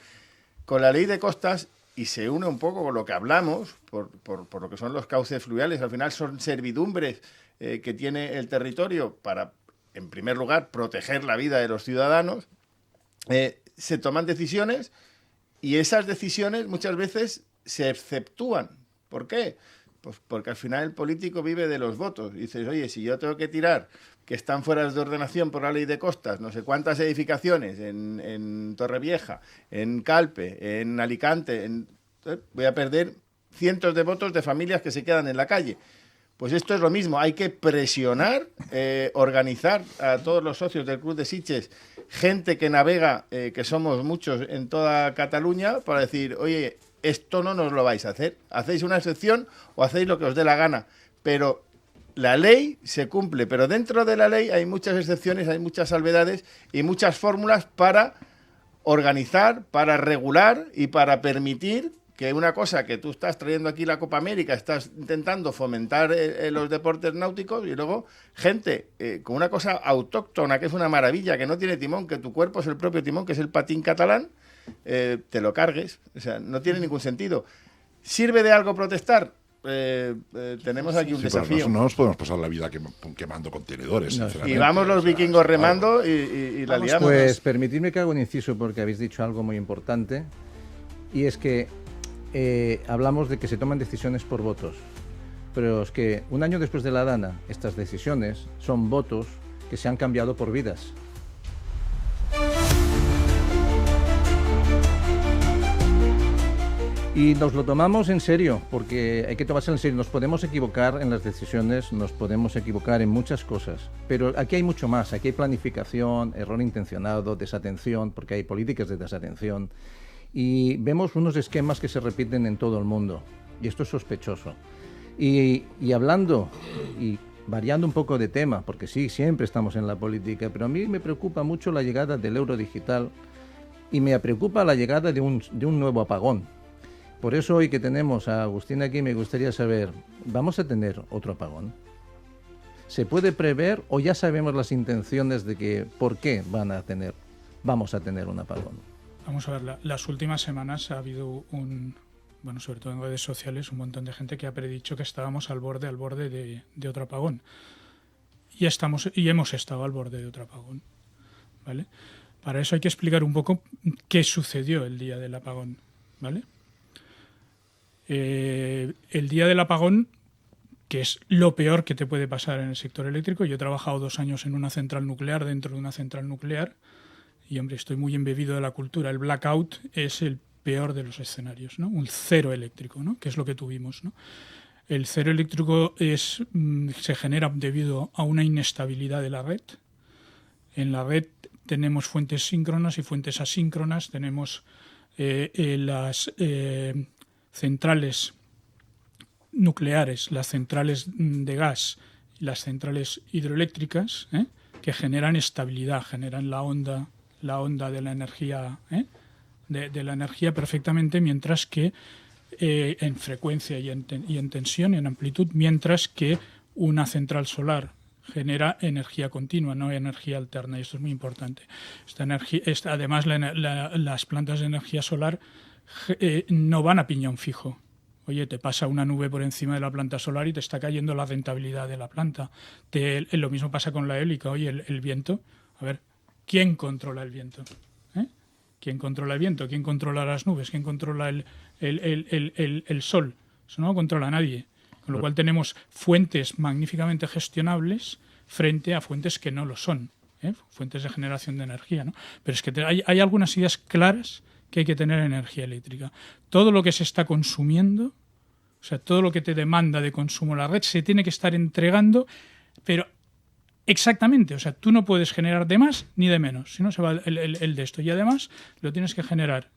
Con la ley de costas, y se une un poco con lo que hablamos, por lo que son los cauces fluviales, al final son servidumbres que tiene el territorio para, en primer lugar, proteger la vida de los ciudadanos, se toman decisiones y esas decisiones muchas veces se exceptúan. ¿Por qué? Pues porque al final el político vive de los votos. Y dices, oye, si yo tengo que tirar que están fuera de ordenación por la ley de costas, no sé cuántas edificaciones en Torrevieja, en Calpe, en Alicante, voy a perder cientos de votos de familias que se quedan en la calle. Pues esto es lo mismo, hay que presionar, organizar a todos los socios del Club de Sitges, gente que navega, que somos muchos en toda Cataluña, para decir, oye, esto no nos lo vais a hacer, hacéis una excepción o hacéis lo que os dé la gana, pero la ley se cumple, pero dentro de la ley hay muchas excepciones, hay muchas salvedades y muchas fórmulas para organizar, para regular y para permitir que una cosa que tú estás trayendo aquí la Copa América, estás intentando fomentar los deportes náuticos y luego gente con una cosa autóctona que es una maravilla, que no tiene timón, que tu cuerpo es el propio timón, que es el patín catalán, te lo cargues. O sea, no tiene ningún sentido. ¿Sirve de algo protestar? Tenemos aquí un desafío. No nos podemos pasar la vida quemando contenedores. No, y vamos los vikingos remando y la liamos. Pues permitidme que haga un inciso porque habéis dicho algo muy importante y es que hablamos de que se toman decisiones por votos, pero es que un año después de la Dana estas decisiones son votos que se han cambiado por vidas. Y nos lo tomamos en serio, porque hay que tomarse en serio. Nos podemos equivocar en las decisiones, nos podemos equivocar en muchas cosas, pero aquí hay mucho más. Aquí hay planificación, error intencionado, desatención, porque hay políticas de desatención. Y vemos unos esquemas que se repiten en todo el mundo, y esto es sospechoso. Y hablando y variando un poco de tema, porque sí, siempre estamos en la política, pero a mí me preocupa mucho la llegada del euro digital y me preocupa la llegada de un nuevo apagón. Por eso hoy que tenemos a Agustín aquí me gustaría saber, ¿vamos a tener otro apagón? ¿Se puede prever o ya sabemos las intenciones de que por qué vamos a tener un apagón? Vamos a ver, las últimas semanas ha habido sobre todo en redes sociales, un montón de gente que ha predicho que estábamos al borde de otro apagón. Y hemos estado al borde de otro apagón, ¿vale? Para eso hay que explicar un poco qué sucedió el día del apagón, ¿vale? El día del apagón, que es lo peor que te puede pasar en el sector eléctrico. Yo he trabajado 2 años en una central nuclear, dentro de una central nuclear, y hombre, estoy muy embebido de la cultura. El blackout es el peor de los escenarios, ¿no? Un cero eléctrico, ¿no? Que es lo que tuvimos, ¿no? El cero eléctrico se genera debido a una inestabilidad de la red. En la red tenemos fuentes síncronas y fuentes asíncronas, tenemos las centrales nucleares, las centrales de gas las centrales hidroeléctricas, que generan estabilidad, generan la onda de la energía, de la energía perfectamente, mientras que en frecuencia y en tensión y en amplitud, mientras que una central solar genera energía continua, no energía alterna, y esto es muy importante. Además, las plantas de energía solar no van a piñón fijo. Oye, te pasa una nube por encima de la planta solar y te está cayendo la rentabilidad de la planta. Lo mismo pasa con la eólica. Oye, el viento, a ver, ¿quién controla el viento? ¿Quién controla el viento? ¿Quién controla las nubes? ¿Quién controla el sol? Eso no lo controla nadie. Con lo cual tenemos fuentes magníficamente gestionables frente a fuentes que no lo son, fuentes de generación de energía, ¿no? Pero es que hay algunas ideas claras que hay que tener en energía eléctrica. Todo lo que se está consumiendo, o sea, todo lo que te demanda de consumo la red, se tiene que estar entregando, pero exactamente, o sea, tú no puedes generar de más ni de menos, si no se va el de esto. Y además lo tienes que generar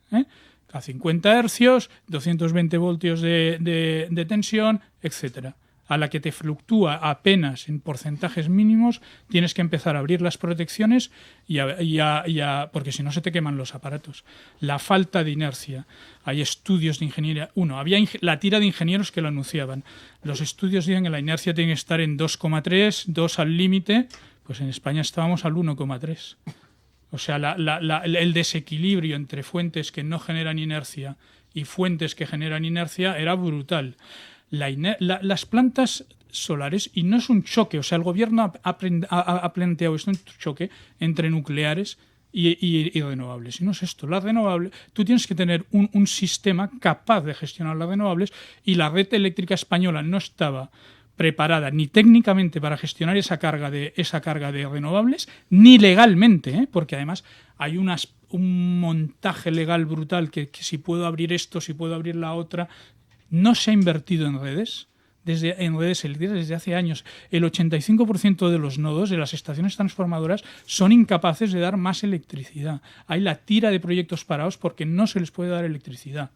a 50 hercios, 220 voltios de tensión, etcétera. A la que te fluctúa apenas en porcentajes mínimos, tienes que empezar a abrir las protecciones porque si no se te queman los aparatos. La falta de inercia. Hay estudios de ingeniería. Había la tira de ingenieros que lo anunciaban. Los estudios dicen que la inercia tiene que estar en 2,3, 2 al límite. Pues en España estábamos al 1,3. O sea, el desequilibrio entre fuentes que no generan inercia y fuentes que generan inercia era brutal. Las plantas solares, y no es un choque, o sea, el gobierno ha planteado esto, un choque entre nucleares y renovables. Y no es esto, las renovables, tú tienes que tener un sistema capaz de gestionar las renovables, y la red eléctrica española no estaba preparada ni técnicamente para gestionar esa carga de renovables, ni legalmente, porque además hay un montaje legal brutal que si puedo abrir esto, si puedo abrir la otra. No se ha invertido en redes eléctricas desde hace años. El 85% de los nodos de las estaciones transformadoras son incapaces de dar más electricidad. Hay la tira de proyectos parados porque no se les puede dar electricidad.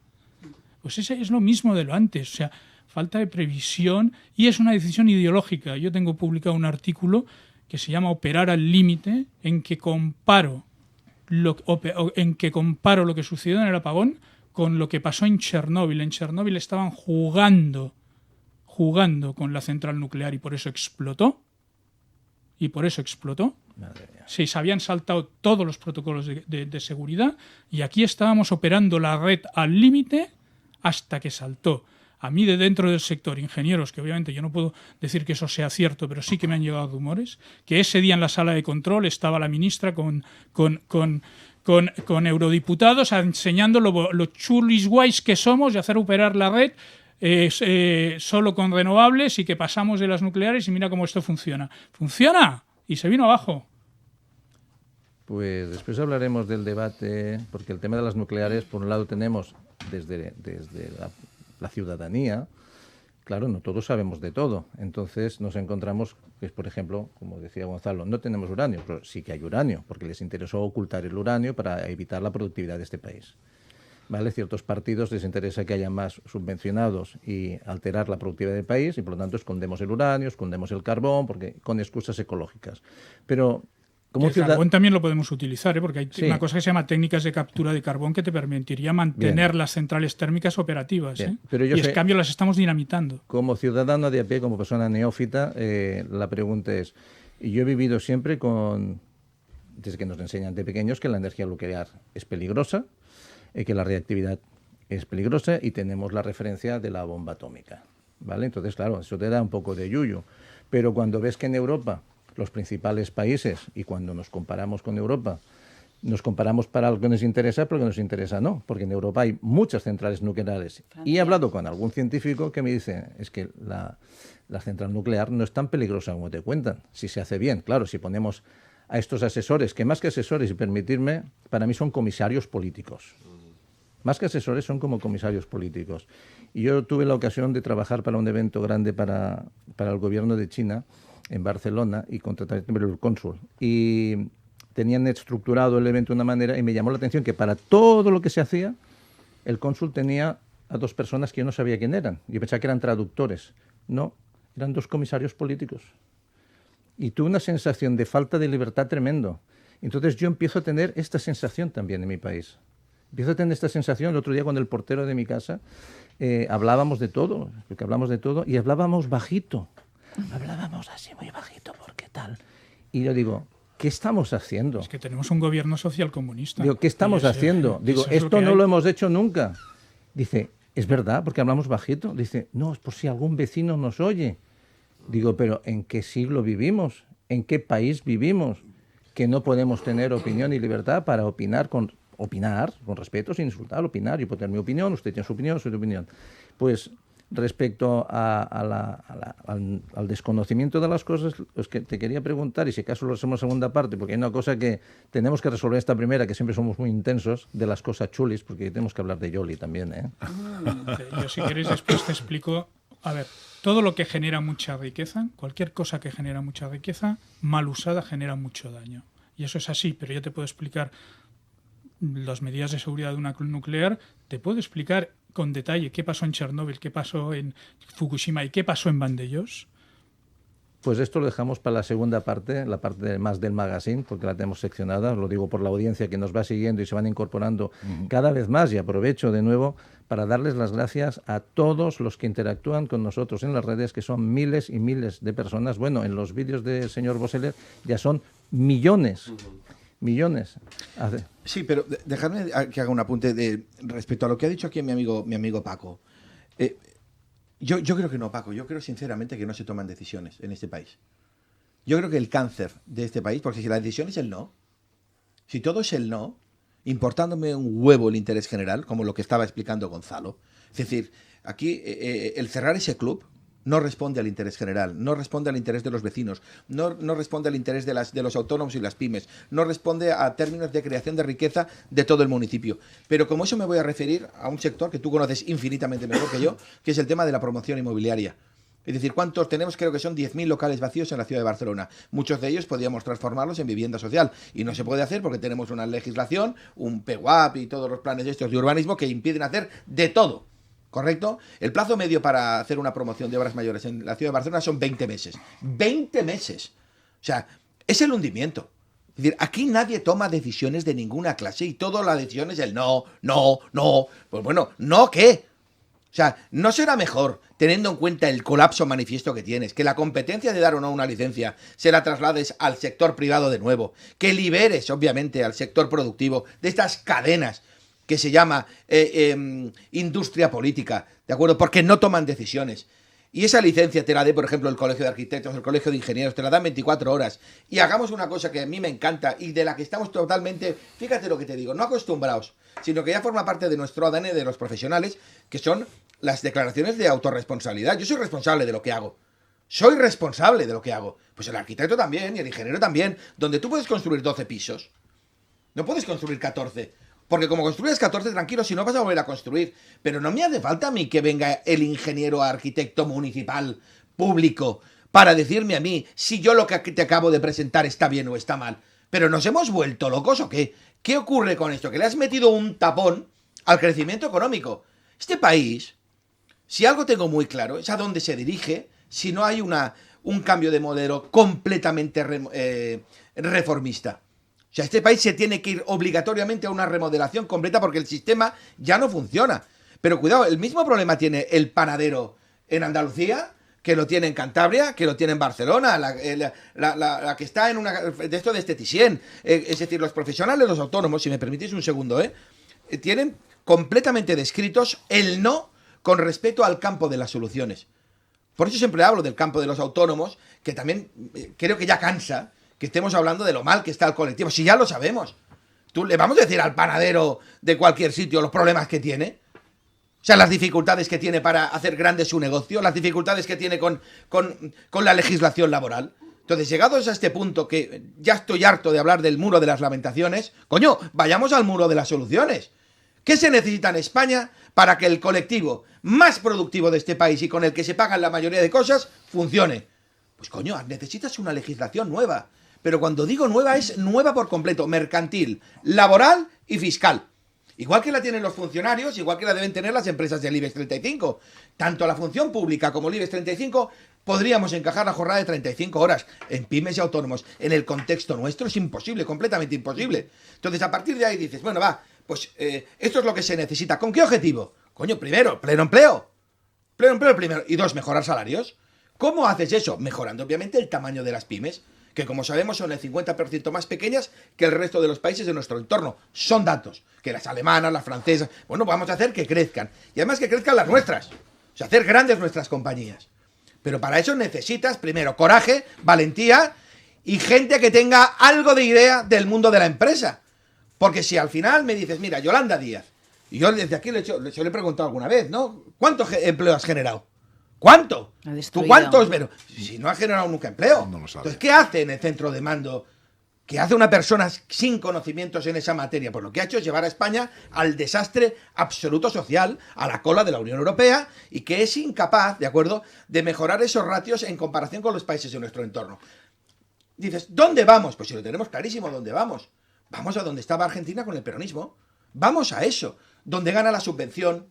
Pues ese es lo mismo de lo antes, o sea, falta de previsión, y es una decisión ideológica. Yo tengo publicado un artículo que se llama Operar al límite, en que comparo lo que sucedió en el apagón con lo que pasó en Chernóbil. En Chernóbil estaban jugando con la central nuclear y por eso explotó. Madre mía. Sí, se habían saltado todos los protocolos de seguridad, y aquí estábamos operando la red al límite hasta que saltó. A mí, de dentro del sector, ingenieros, que obviamente yo no puedo decir que eso sea cierto, pero sí que me han llegado rumores, que ese día en la sala de control estaba la ministra con eurodiputados enseñando lo chulis guays que somos de hacer operar la red solo con renovables, y que pasamos de las nucleares y mira cómo esto funciona. ¡Funciona! Y se vino abajo. Pues después hablaremos del debate, porque el tema de las nucleares, por un lado tenemos desde la ciudadanía, claro, no todos sabemos de todo. Entonces nos encontramos que, por ejemplo, como decía Gonzalo, no tenemos uranio, pero sí que hay uranio, porque les interesó ocultar el uranio para evitar la productividad de este país. ¿Vale? Ciertos partidos les interesa que haya más subvencionados y alterar la productividad del país, y por lo tanto escondemos el uranio, escondemos el carbón, porque con excusas ecológicas. Pero como el carbón también lo podemos utilizar, porque hay una cosa que se llama técnicas de captura de carbón que te permitiría mantener las centrales térmicas operativas. Pero en cambio las estamos dinamitando. Como ciudadano de a pie, como persona neófita, la pregunta es, yo he vivido siempre desde que nos enseñan de pequeños que la energía nuclear es peligrosa, que la reactividad es peligrosa, y tenemos la referencia de la bomba atómica, ¿vale? Entonces, claro, eso te da un poco de yuyu. Pero cuando ves que en Europa los principales países, y cuando nos comparamos con Europa, nos comparamos para algo que nos interesa, pero que nos interesa no, porque en Europa hay muchas centrales nucleares. Francia. Y he hablado con algún científico que me dice, es que la central nuclear no es tan peligrosa como te cuentan, si se hace bien. Claro, si ponemos a estos asesores, que más que asesores, y permitirme, para mí son comisarios políticos. Más que asesores, son como comisarios políticos. Y yo tuve la ocasión de trabajar para un evento grande para el gobierno de China, en Barcelona, y contratar el cónsul. Y tenían estructurado el evento de una manera, y me llamó la atención que para todo lo que se hacía, el cónsul tenía a dos personas que yo no sabía quién eran. Yo pensaba que eran traductores. No, eran dos comisarios políticos. y tuve una sensación de falta de libertad tremendo. Entonces yo empiezo a tener esta sensación también en mi país. Empiezo a tener esta sensación. El otro día con el portero de mi casa hablábamos de todo, porque hablamos de todo, y hablábamos bajito. Hablábamos así muy bajito, porque tal. Y yo digo, ¿qué estamos haciendo? Es que tenemos un gobierno social comunista. Digo, ¿qué estamos haciendo? Digo, esto no lo hemos hecho nunca. Dice, ¿es verdad? Porque hablamos bajito. Dice, no, es por si algún vecino nos oye. Digo, pero ¿en qué siglo vivimos? ¿En qué país vivimos? Que no podemos tener opinión y libertad para opinar con respeto, sin insultar, opinar. Yo puedo tener mi opinión, usted tiene su opinión, su opinión. Pues respecto al desconocimiento de las cosas, es que te quería preguntar, y si acaso lo hacemos segunda parte, porque hay una cosa que tenemos que resolver esta primera, que siempre somos muy intensos, de las cosas chulis, porque tenemos que hablar de Yoli también, ¿eh? Yo, si queréis, después te explico. A ver, todo lo que genera mucha riqueza, cualquier cosa que genera mucha riqueza, mal usada genera mucho daño. Y eso es así, pero yo te puedo explicar las medidas de seguridad de una nuclear, te puedo explicar con detalle qué pasó en Chernóbil, qué pasó en Fukushima y qué pasó en Vandellós. Pues esto lo dejamos para la segunda parte, la parte más del magazine, porque la tenemos seccionada, lo digo por la audiencia que nos va siguiendo y se van incorporando cada vez más, y aprovecho de nuevo para darles las gracias a todos los que interactúan con nosotros en las redes, que son miles y miles de personas. Bueno, en los vídeos del señor Boseler ya son millones. Millones. Sí, pero dejadme que haga un apunte respecto a lo que ha dicho aquí mi amigo Paco. Yo creo que no, Paco. Yo creo sinceramente que no se toman decisiones en este país. Yo creo que el cáncer de este país, porque si la decisión es el no, si todo es el no, importándome un huevo el interés general, como lo que estaba explicando Gonzalo, es decir, aquí el cerrar ese club no responde al interés general, no responde al interés de los vecinos, no responde al interés de los autónomos y las pymes, no responde a términos de creación de riqueza de todo el municipio. Pero como eso me voy a referir a un sector que tú conoces infinitamente mejor que yo, que es el tema de la promoción inmobiliaria. Es decir, ¿cuántos tenemos? Creo que son 10.000 locales vacíos en la ciudad de Barcelona. Muchos de ellos podríamos transformarlos en vivienda social. Y no se puede hacer porque tenemos una legislación, un PUAP y todos los planes estos de urbanismo que impiden hacer de todo. ¿Correcto? El plazo medio para hacer una promoción de obras mayores en la ciudad de Barcelona son 20 meses. ¡20 meses! O sea, es el hundimiento. Es decir, aquí nadie toma decisiones de ninguna clase y toda la decisión es el no, no, no. Pues bueno, ¿no qué? O sea, ¿no será mejor, teniendo en cuenta el colapso manifiesto que tienes, que la competencia de dar o no una licencia se la traslades al sector privado de nuevo, que liberes, obviamente, al sector productivo de estas cadenas que se llama industria política, ¿de acuerdo? Porque no toman decisiones. Y esa licencia te la dé, por ejemplo, el Colegio de Arquitectos, el Colegio de Ingenieros, te la dan 24 horas. Y hagamos una cosa que a mí me encanta y de la que estamos totalmente, fíjate lo que te digo, no acostumbrados, sino que ya forma parte de nuestro ADN de los profesionales, que son las declaraciones de autorresponsabilidad. Yo soy responsable de lo que hago. Soy responsable de lo que hago. Pues el arquitecto también y el ingeniero también. Donde tú puedes construir 12 pisos, no puedes construir 14. Porque como construyes 14, tranquilo, si no vas a volver a construir. Pero no me hace falta a mí que venga el ingeniero arquitecto municipal público para decirme a mí si yo lo que te acabo de presentar está bien o está mal. ¿Pero nos hemos vuelto locos o qué? ¿Qué ocurre con esto? Que le has metido un tapón al crecimiento económico. Este país, si algo tengo muy claro, es a dónde se dirige si no hay un cambio de modelo completamente reformista. O sea, este país se tiene que ir obligatoriamente a una remodelación completa porque el sistema ya no funciona. Pero cuidado, el mismo problema tiene el panadero en Andalucía, que lo tiene en Cantabria, que lo tiene en Barcelona, la que está en una de esto de esteticien. Es decir, los profesionales, los autónomos, si me permitís un segundo, tienen completamente descritos el no con respecto al campo de las soluciones. Por eso siempre hablo del campo de los autónomos, que también creo que ya cansa que estemos hablando de lo mal que está el colectivo. Si ya lo sabemos. ¿Tú le vamos a decir al panadero de cualquier sitio los problemas que tiene? O sea, las dificultades que tiene para hacer grande su negocio, las dificultades que tiene con la legislación laboral. Entonces, llegados a este punto que ya estoy harto de hablar del muro de las lamentaciones, coño, vayamos al muro de las soluciones. ¿Qué se necesita en España para que el colectivo más productivo de este país y con el que se pagan la mayoría de cosas funcione? Pues coño, necesitas una legislación nueva. Pero cuando digo nueva, es nueva por completo, mercantil, laboral y fiscal. Igual que la tienen los funcionarios, igual que la deben tener las empresas del IBEX 35. Tanto la función pública como el IBEX 35 podríamos encajar la jornada de 35 horas en pymes y autónomos. En el contexto nuestro es imposible, completamente imposible. Entonces, a partir de ahí dices, bueno, va, pues esto es lo que se necesita. ¿Con qué objetivo? Coño, primero, pleno empleo. Pleno empleo primero. Y 2, mejorar salarios. ¿Cómo haces eso? Mejorando, obviamente, el tamaño de las pymes, que como sabemos son el 50% más pequeñas que el resto de los países de nuestro entorno. Son datos. Que las alemanas, las francesas... Bueno, vamos a hacer que crezcan. Y además que crezcan las nuestras. O sea, hacer grandes nuestras compañías. Pero para eso necesitas, primero, coraje, valentía y gente que tenga algo de idea del mundo de la empresa. Porque si al final me dices, mira, Yolanda Díaz, y yo desde aquí le he preguntado alguna vez, ¿no? ¿Cuánto empleo has generado? ¿Cuánto? ¿Tú cuántos? Pero si no has generado nunca empleo. No lo sabe. Entonces, ¿qué hace en el centro de mando? ¿Qué hace una persona sin conocimientos en esa materia? Pues lo que ha hecho es llevar a España al desastre absoluto social, a la cola de la Unión Europea, y que es incapaz, ¿de acuerdo?, de mejorar esos ratios en comparación con los países de nuestro entorno. Dices, ¿dónde vamos? Pues si lo tenemos clarísimo, ¿dónde vamos? Vamos a donde estaba Argentina con el peronismo. Vamos a eso, donde gana la subvención,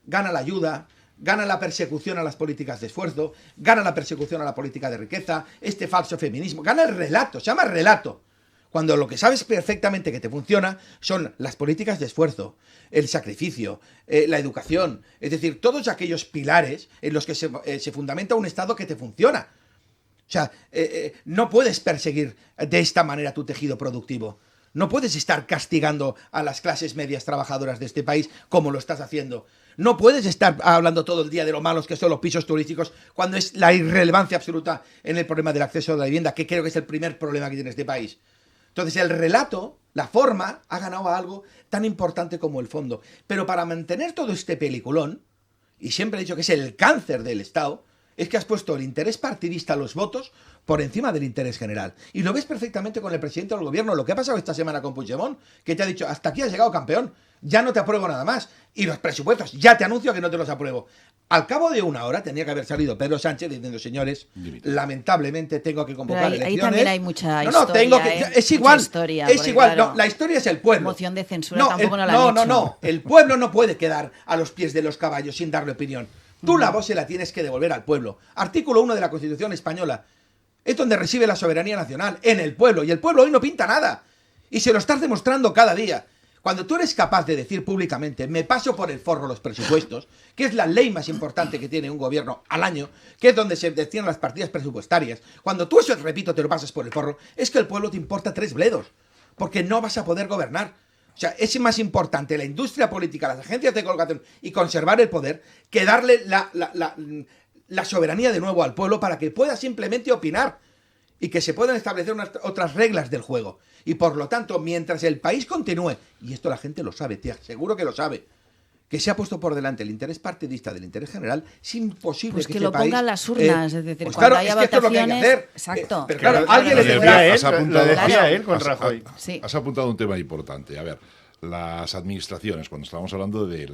gana la ayuda, gana la persecución a las políticas de esfuerzo, gana la persecución a la política de riqueza, este falso feminismo, gana el relato, se llama relato. Cuando lo que sabes perfectamente que te funciona son las políticas de esfuerzo, el sacrificio, la educación, es decir, todos aquellos pilares en los que se fundamenta un Estado que te funciona. O sea, no puedes perseguir de esta manera tu tejido productivo. No puedes estar castigando a las clases medias trabajadoras de este país como lo estás haciendo. No puedes estar hablando todo el día de lo malos que son los pisos turísticos cuando es la irrelevancia absoluta en el problema del acceso a la vivienda, que creo que es el primer problema que tiene este país. Entonces el relato, la forma, ha ganado a algo tan importante como el fondo. Pero para mantener todo este peliculón, y siempre he dicho que es el cáncer del Estado, es que has puesto el interés partidista, los votos, por encima del interés general. Y lo ves perfectamente con el presidente del gobierno. Lo que ha pasado esta semana con Puigdemont, que te ha dicho, hasta aquí has llegado, campeón, ya no te apruebo nada más. Y los presupuestos, ya te anuncio que no te los apruebo. Al cabo de una hora tenía que haber salido Pedro Sánchez diciendo, señores, lamentablemente tengo que convocar elecciones. Ahí también hay mucha historia. No, tengo que... Es igual, es igual. Claro, no, la historia es el pueblo. Moción de censura tampoco no la han hecho. No. El pueblo no puede quedar a los pies de los caballos sin darle opinión. Tú la voz se la tienes que devolver al pueblo. Artículo 1 de la Constitución Española. Es donde reside la soberanía nacional, en el pueblo. Y el pueblo hoy no pinta nada. Y se lo estás demostrando cada día. Cuando tú eres capaz de decir públicamente, me paso por el forro los presupuestos, que es la ley más importante que tiene un gobierno al año, que es donde se destinan las partidas presupuestarias, cuando tú eso, repito, te lo pasas por el forro, es que el pueblo te importa 3 bledos, porque no vas a poder gobernar. O sea, es más importante la industria política, las agencias de colocación y conservar el poder que darle la soberanía de nuevo al pueblo para que pueda simplemente opinar y que se puedan establecer otras reglas del juego. Y por lo tanto, mientras el país continúe, y esto la gente lo sabe, te aseguro que lo sabe, que se ha puesto por delante el interés partidista del interés general, es imposible pues que lo país, pongan las urnas, es decir, pues cuando claro, haya es que esto es lo que hay que votaciones... hacer. Exacto. Pero claro, alguien lo le decía él con Rajoy. Sí. Has apuntado un tema importante. A ver, las administraciones, cuando estamos hablando de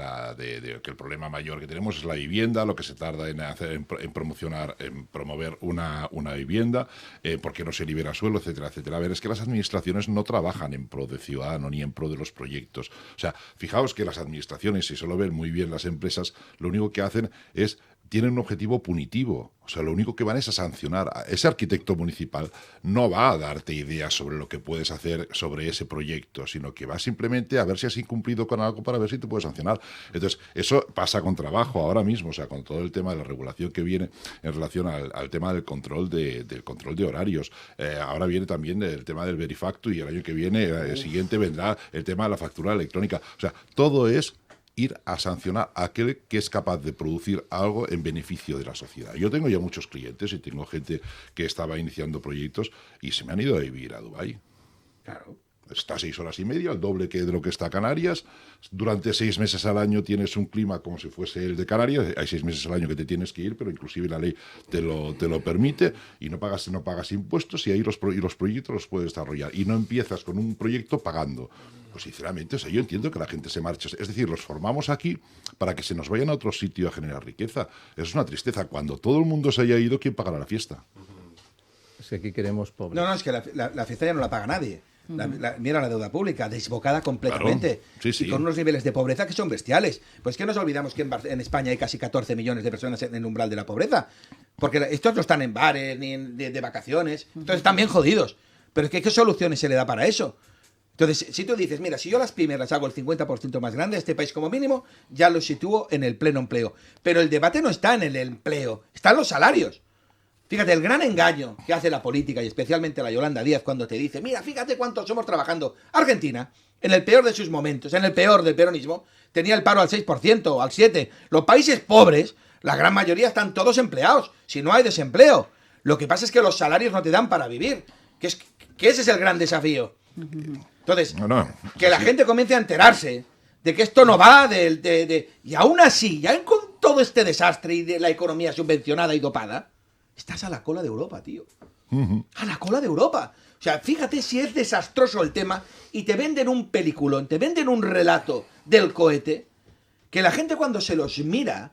que el problema mayor que tenemos es la vivienda, lo que se tarda en hacer, en promocionar, en promover una vivienda, porque no se libera suelo, etcétera, etcétera. A ver, es que las administraciones no trabajan en pro de ciudadano ni en pro de los proyectos. O sea, fijaos que las administraciones, si solo ven muy bien las empresas, lo único que hacen es tienen un objetivo punitivo. O sea, lo único que van es a sancionar. Ese arquitecto municipal no va a darte ideas sobre lo que puedes hacer sobre ese proyecto, sino que va simplemente a ver si has incumplido con algo para ver si te puedes sancionar. Entonces, eso pasa con trabajo ahora mismo, o sea, con todo el tema de la regulación que viene en relación al tema del control de horarios. Ahora viene también el tema del Verifacto y el año que viene, el siguiente, vendrá el tema de la factura electrónica. O sea, todo es ir a sancionar a aquel que es capaz de producir algo en beneficio de la sociedad. Yo tengo ya muchos clientes y tengo gente que estaba iniciando proyectos y se me han ido a vivir a Dubái. Claro. Está 6 horas y media, el doble que de lo que está Canarias. Durante 6 meses al año tienes un clima como si fuese el de Canarias. Hay 6 meses al año que te tienes que ir, pero inclusive la ley te lo permite y no pagas impuestos y ahí los proyectos los puedes desarrollar. Y no empiezas con un proyecto pagando. Pues sinceramente, o sea, yo entiendo que la gente se marche. Es decir, los formamos aquí para que se nos vayan a otro sitio a generar riqueza. Eso es una tristeza. Cuando todo el mundo se haya ido, ¿quién pagará la fiesta? Es que aquí queremos pobres. No, es que la fiesta ya no la paga nadie. Mira la deuda pública, desbocada completamente. Claro. Sí, sí. Y con unos niveles de pobreza que son bestiales. Pues que nos olvidamos que en España hay casi 14 millones de personas en el umbral de la pobreza. Porque estos no están en bares ni de vacaciones. Entonces están bien jodidos. Pero es que ¿qué soluciones se le da para eso? Entonces, si tú dices, mira, si yo las pymes las hago el 50% más grande, este país como mínimo, ya lo sitúo en el pleno empleo. Pero el debate no está en el empleo, están los salarios. Fíjate, el gran engaño que hace la política, y especialmente la Yolanda Díaz, cuando te dice, mira, fíjate cuántos somos trabajando. Argentina, en el peor de sus momentos, en el peor del peronismo, tenía el paro al 6%, al 7%. Los países pobres, la gran mayoría están todos empleados, si no hay desempleo. Lo que pasa es que los salarios no te dan para vivir, que ese es el gran desafío. Entonces, que la gente comience a enterarse de que esto no va y aún así, ya con todo este desastre y de la economía subvencionada y dopada, estás a la cola de Europa, tío. A la cola de Europa. O sea, fíjate si es desastroso el tema y te venden un peliculón, te venden un relato del cohete, que la gente cuando se los mira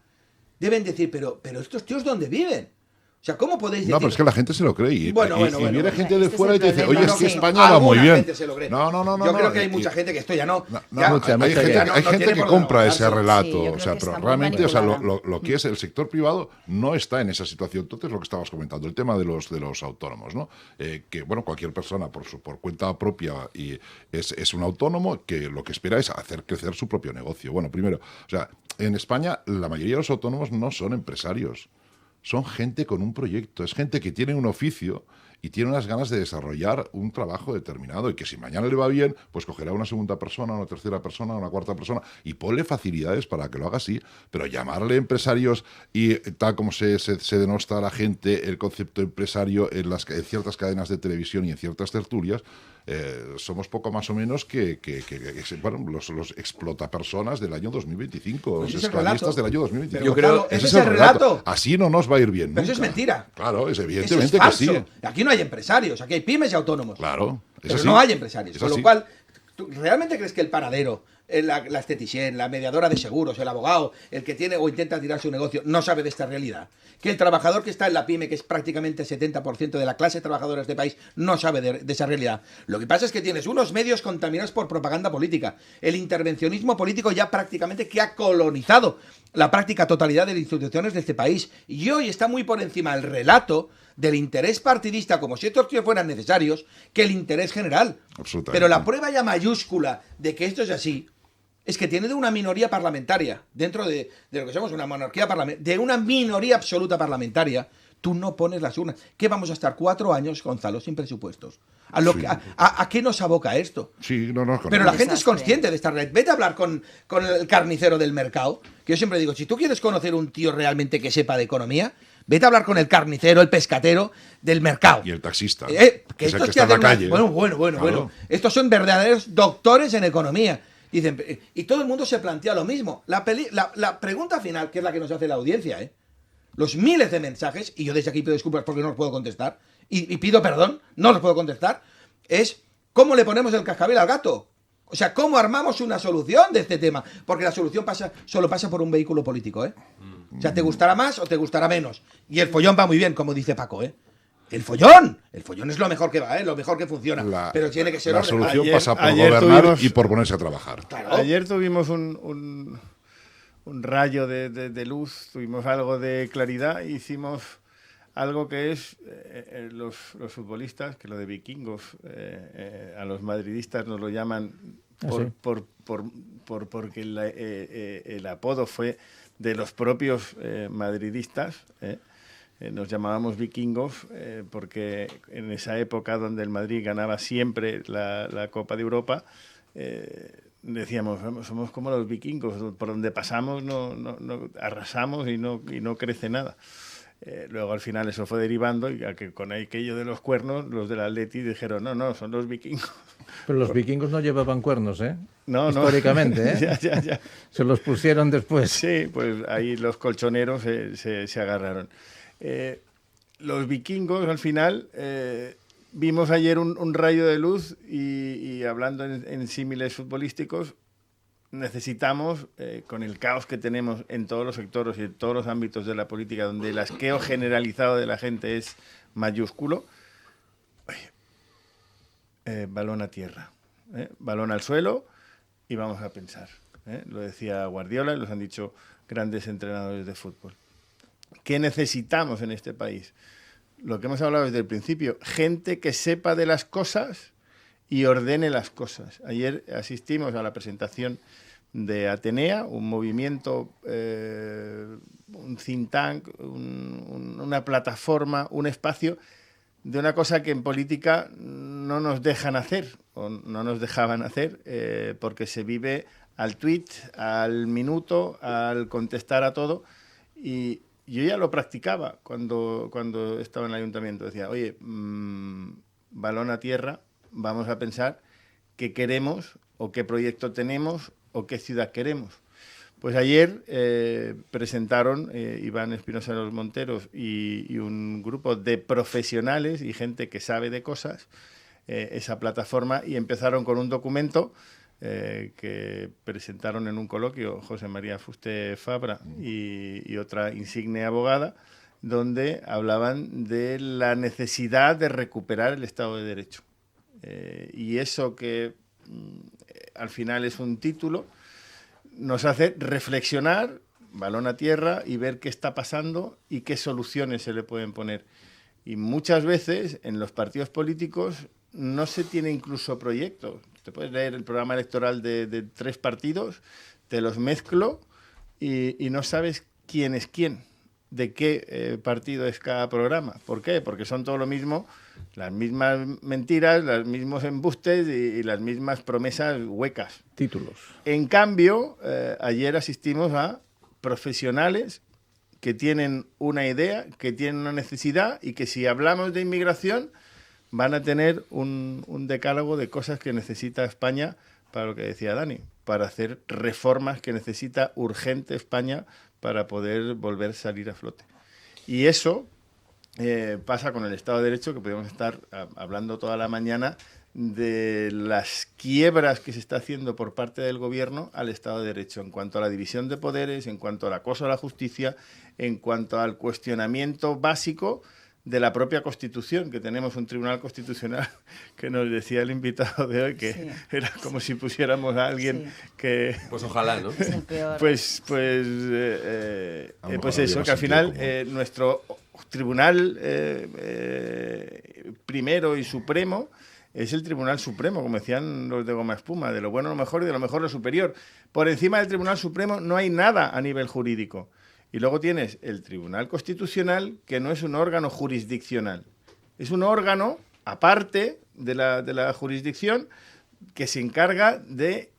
deben decir, pero estos tíos ¿dónde viven? O sea, ¿cómo podéis decir? No, pero es que la gente se lo cree. Y viene gente de Este fuera y es te el dice, problema. oye, es que Sí. España va muy bien. Gente se lo cree. No. Yo creo que hay mucha gente que esto ya no. Hay gente que compra ese relato. Sí, yo creo O sea, que pero está muy realmente, o sea, manipulada. lo que es el sector privado no está en esa situación. Entonces, lo que estabas comentando, el tema de los autónomos, ¿no? Que, bueno, cualquier persona por cuenta propia y es un autónomo que lo que espera es hacer crecer su propio negocio. Bueno, primero, o sea, en España la mayoría de los autónomos no son empresarios. Son gente con un proyecto, es gente que tiene un oficio y tiene unas ganas de desarrollar un trabajo determinado y que si mañana le va bien, pues cogerá una segunda persona, una tercera persona, una cuarta persona y ponle facilidades para que lo haga así, pero llamarle empresarios y tal como se denosta a la gente el concepto empresario en ciertas cadenas de televisión y en ciertas tertulias, somos poco más o menos que bueno, los explotapersonas del año 2025, Pues los ese esclavistas relato. del año 2025. Pero, Gonzalo, Ese ese es es el el relato. relato. Así no nos va a ir bien. Pero eso es nunca. mentira. Claro, Eso evidentemente es falso. que sí. Aquí no hay empresarios, aquí hay pymes y autónomos. Claro. Pero así. no hay empresarios. Es Con lo así. cual, ¿tú realmente crees que el panadero, la esteticien, la mediadora de seguros, el abogado, el que tiene o intenta tirar su negocio, no sabe de esta realidad? Que el trabajador que está en la pyme, que es prácticamente el 70% de la clase trabajadora de este país, no sabe de esa realidad. Lo que pasa es que tienes unos medios contaminados por propaganda política. El intervencionismo político ya prácticamente que ha colonizado la práctica totalidad de las instituciones de este país. Y hoy está muy por encima el relato del interés partidista, como si estos tíos fueran necesarios, que el interés general. Absolutamente. Pero la prueba ya mayúscula de que esto es así es que tiene de una minoría parlamentaria, dentro de lo que somos una monarquía parlamentaria, de una minoría absoluta parlamentaria, tú no pones las urnas. ¿Qué vamos a estar 4 años, Gonzalo, sin presupuestos? ¿A qué nos aboca esto? Sí, Pero la gente es Desastre. consciente de esta red. Vete a hablar con el carnicero del mercado, que yo siempre digo, si tú quieres conocer un tío realmente que sepa de economía, vete a hablar con el carnicero, el pescatero del mercado. Y el taxista. Que que es el estos que está en la hacen calle. Bueno. Estos son verdaderos doctores en economía. Dicen, y todo el mundo se plantea lo mismo. La pregunta final, que es la que nos hace la audiencia, los miles de mensajes, y yo desde aquí pido disculpas porque no los puedo contestar, y pido perdón, no los puedo contestar, es ¿cómo le ponemos el cascabel al gato? O sea, ¿cómo armamos una solución de este tema? Porque la solución solo pasa por un vehículo político, O sea, te gustará más o te gustará menos. Y el follón va muy bien, como dice Paco, El follón es lo mejor que va, lo mejor que funciona. Pero tiene que ser La ordenado. solución pasa por ayer gobernar tuvimos- y por ponerse a trabajar. Claro. Ayer tuvimos un rayo de luz, tuvimos algo de claridad, hicimos algo que es los futbolistas, que lo de vikingos, a los madridistas nos lo llaman porque el apodo fue de los propios madridistas, nos llamábamos vikingos porque en esa época donde el Madrid ganaba siempre la Copa de Europa, decíamos, somos como los vikingos, por donde pasamos no arrasamos y no crece nada. Luego al final eso fue derivando y a que con aquello de los cuernos, los del Atleti dijeron, no, son los vikingos. Pero los vikingos no llevaban cuernos, No, históricamente, ya. Se los pusieron después. Sí, pues ahí los colchoneros se agarraron. Los vikingos al final, vimos ayer un rayo de luz y hablando en símiles futbolísticos, necesitamos, con el caos que tenemos en todos los sectores y en todos los ámbitos de la política, donde el asqueo generalizado de la gente es mayúsculo, balón a tierra, balón al suelo y vamos a pensar. Lo decía Guardiola y los han dicho grandes entrenadores de fútbol. ¿Qué necesitamos en este país? Lo que hemos hablado desde el principio, gente que sepa de las cosas y ordene las cosas. Ayer asistimos a la presentación de Atenea, un movimiento, un think tank, una plataforma, un espacio de una cosa que en política no nos dejan hacer, o no nos dejaban hacer, porque se vive al tweet, al minuto, al contestar a todo. Y yo ya lo practicaba cuando estaba en el ayuntamiento. Decía, oye, balón a tierra, vamos a pensar qué queremos o qué proyecto tenemos o qué ciudad queremos. Pues ayer presentaron Iván Espinosa de los Monteros y un grupo de profesionales y gente que sabe de cosas, esa plataforma, y empezaron con un documento que presentaron en un coloquio José María Fuste Fabra y otra insigne abogada, donde hablaban de la necesidad de recuperar el Estado de Derecho. Y eso que al final es un título, nos hace reflexionar, balón a tierra, y ver qué está pasando y qué soluciones se le pueden poner. Y muchas veces en los partidos políticos no se tiene incluso proyectos. Te puedes leer el programa electoral de 3 partidos, te los mezclo y no sabes quién es quién, de qué partido es cada programa. ¿Por qué? Porque son todo lo mismo, las mismas mentiras, los mismos embustes y las mismas promesas huecas. Títulos. En cambio, ayer asistimos a profesionales que tienen una idea, que tienen una necesidad y que si hablamos de inmigración van a tener un decálogo de cosas que necesita España, para lo que decía Dani, para hacer reformas que necesita urgente España para poder volver a salir a flote. Y eso pasa con el Estado de Derecho, que podemos estar hablando toda la mañana de las quiebras que se está haciendo por parte del Gobierno al Estado de Derecho, en cuanto a la división de poderes, en cuanto al acoso a la justicia, en cuanto al cuestionamiento básico de la propia Constitución, que tenemos un Tribunal Constitucional que nos decía el invitado de hoy que era como si pusiéramos a alguien que... Pues ojalá, ¿no? Es el peor. Pues eso, que al final nuestro Tribunal primero y supremo es el Tribunal Supremo, como decían los de Goma Espuma, de lo bueno lo mejor y de lo mejor lo superior. Por encima del Tribunal Supremo no hay nada a nivel jurídico. Y luego tienes el Tribunal Constitucional, que no es un órgano jurisdiccional. Es un órgano, aparte de la jurisdicción, que se encarga de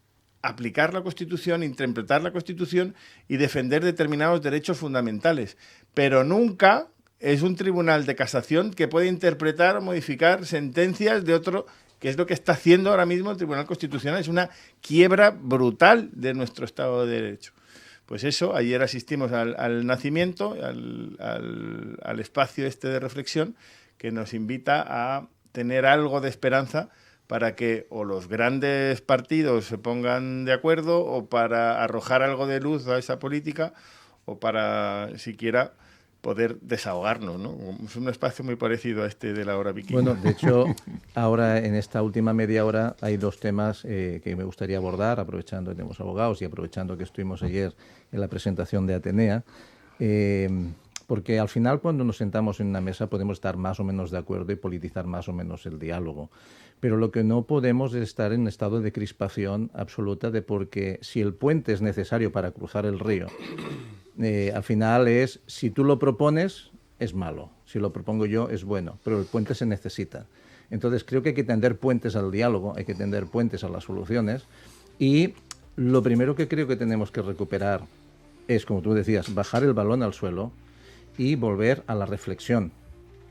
aplicar la Constitución, interpretar la Constitución y defender determinados derechos fundamentales. Pero nunca es un tribunal de casación que puede interpretar o modificar sentencias de otro, que es lo que está haciendo ahora mismo el Tribunal Constitucional. Es una quiebra brutal de nuestro Estado de Derecho. Pues eso, ayer asistimos al nacimiento, al espacio este de reflexión, que nos invita a tener algo de esperanza para que o los grandes partidos se pongan de acuerdo, o para arrojar algo de luz a esa política, o para siquiera poder desahogarnos, ¿no? Es un espacio muy parecido a este de la hora vikinga. Bueno, de hecho, ahora en esta última media hora hay 2 temas que me gustaría abordar, aprovechando que tenemos abogados y aprovechando que estuvimos ayer en la presentación de Atenea, porque al final cuando nos sentamos en una mesa podemos estar más o menos de acuerdo y politizar más o menos el diálogo, pero lo que no podemos es estar en un estado de crispación absoluta de porque si el puente es necesario para cruzar el río, al final es, si tú lo propones, es malo. Si lo propongo yo, es bueno. Pero el puente se necesita. Entonces, creo que hay que tender puentes al diálogo, hay que tender puentes a las soluciones. Y lo primero que creo que tenemos que recuperar es, como tú decías, bajar el balón al suelo y volver a la reflexión,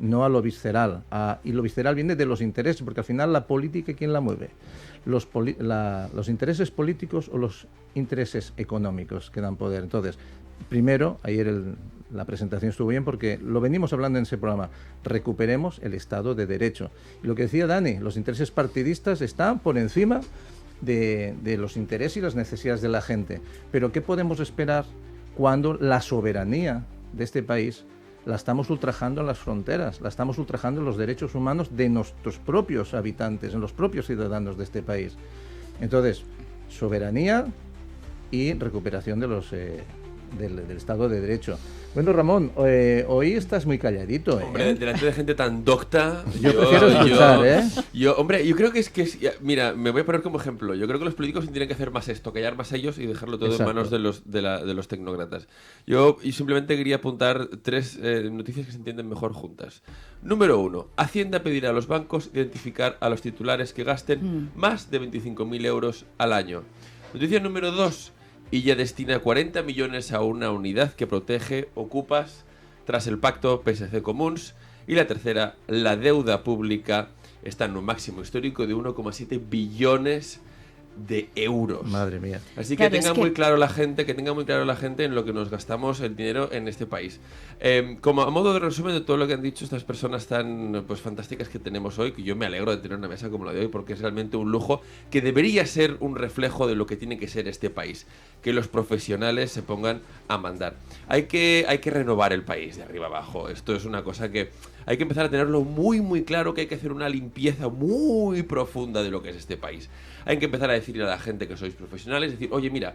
no a lo visceral. Y lo visceral viene de los intereses, porque al final la política, ¿quién la mueve? Los intereses políticos o los intereses económicos que dan poder. Entonces, primero, ayer la presentación estuvo bien porque lo venimos hablando en ese programa, recuperemos el Estado de Derecho. Y lo que decía Dani, los intereses partidistas están por encima de los intereses y las necesidades de la gente. Pero ¿qué podemos esperar cuando la soberanía de este país la estamos ultrajando en las fronteras, la estamos ultrajando en los derechos humanos de nuestros propios habitantes, en los propios ciudadanos de este país. Entonces, soberanía y recuperación de del Estado de Derecho. Bueno, Ramón, hoy estás muy calladito, ¿eh? Hombre, delante de gente tan docta... Yo prefiero escuchar, ¿eh? Hombre, yo creo que es... Mira, me voy a poner como ejemplo. Yo creo que los políticos tienen que hacer más esto, callar más a ellos y dejarlo todo Exacto. en manos de los tecnócratas. Yo simplemente quería apuntar 3 noticias que se entienden mejor juntas. Número 1. Hacienda pedirá a los bancos identificar a los titulares que gasten más de 25.000 euros al año. Noticia número 2. Y ya destina 40 millones a una unidad que protege ocupas tras el pacto PSC-Comuns. Y la tercera, la deuda pública está en un máximo histórico de 1,7 billones de euros. Madre mía. Así que Claro, tenga muy claro la gente, en lo que nos gastamos el dinero en este país. Como a modo de resumen de todo lo que han dicho estas personas tan pues fantásticas que tenemos hoy, que yo me alegro de tener una mesa como la de hoy porque es realmente un lujo que debería ser un reflejo de lo que tiene que ser este país, que los profesionales se pongan a mandar. Hay que renovar el país de arriba abajo. Esto es una cosa que hay que empezar a tenerlo muy muy claro, que hay que hacer una limpieza muy profunda de lo que es este país. Hay que empezar a decirle a la gente que sois profesionales, decir, oye, mira,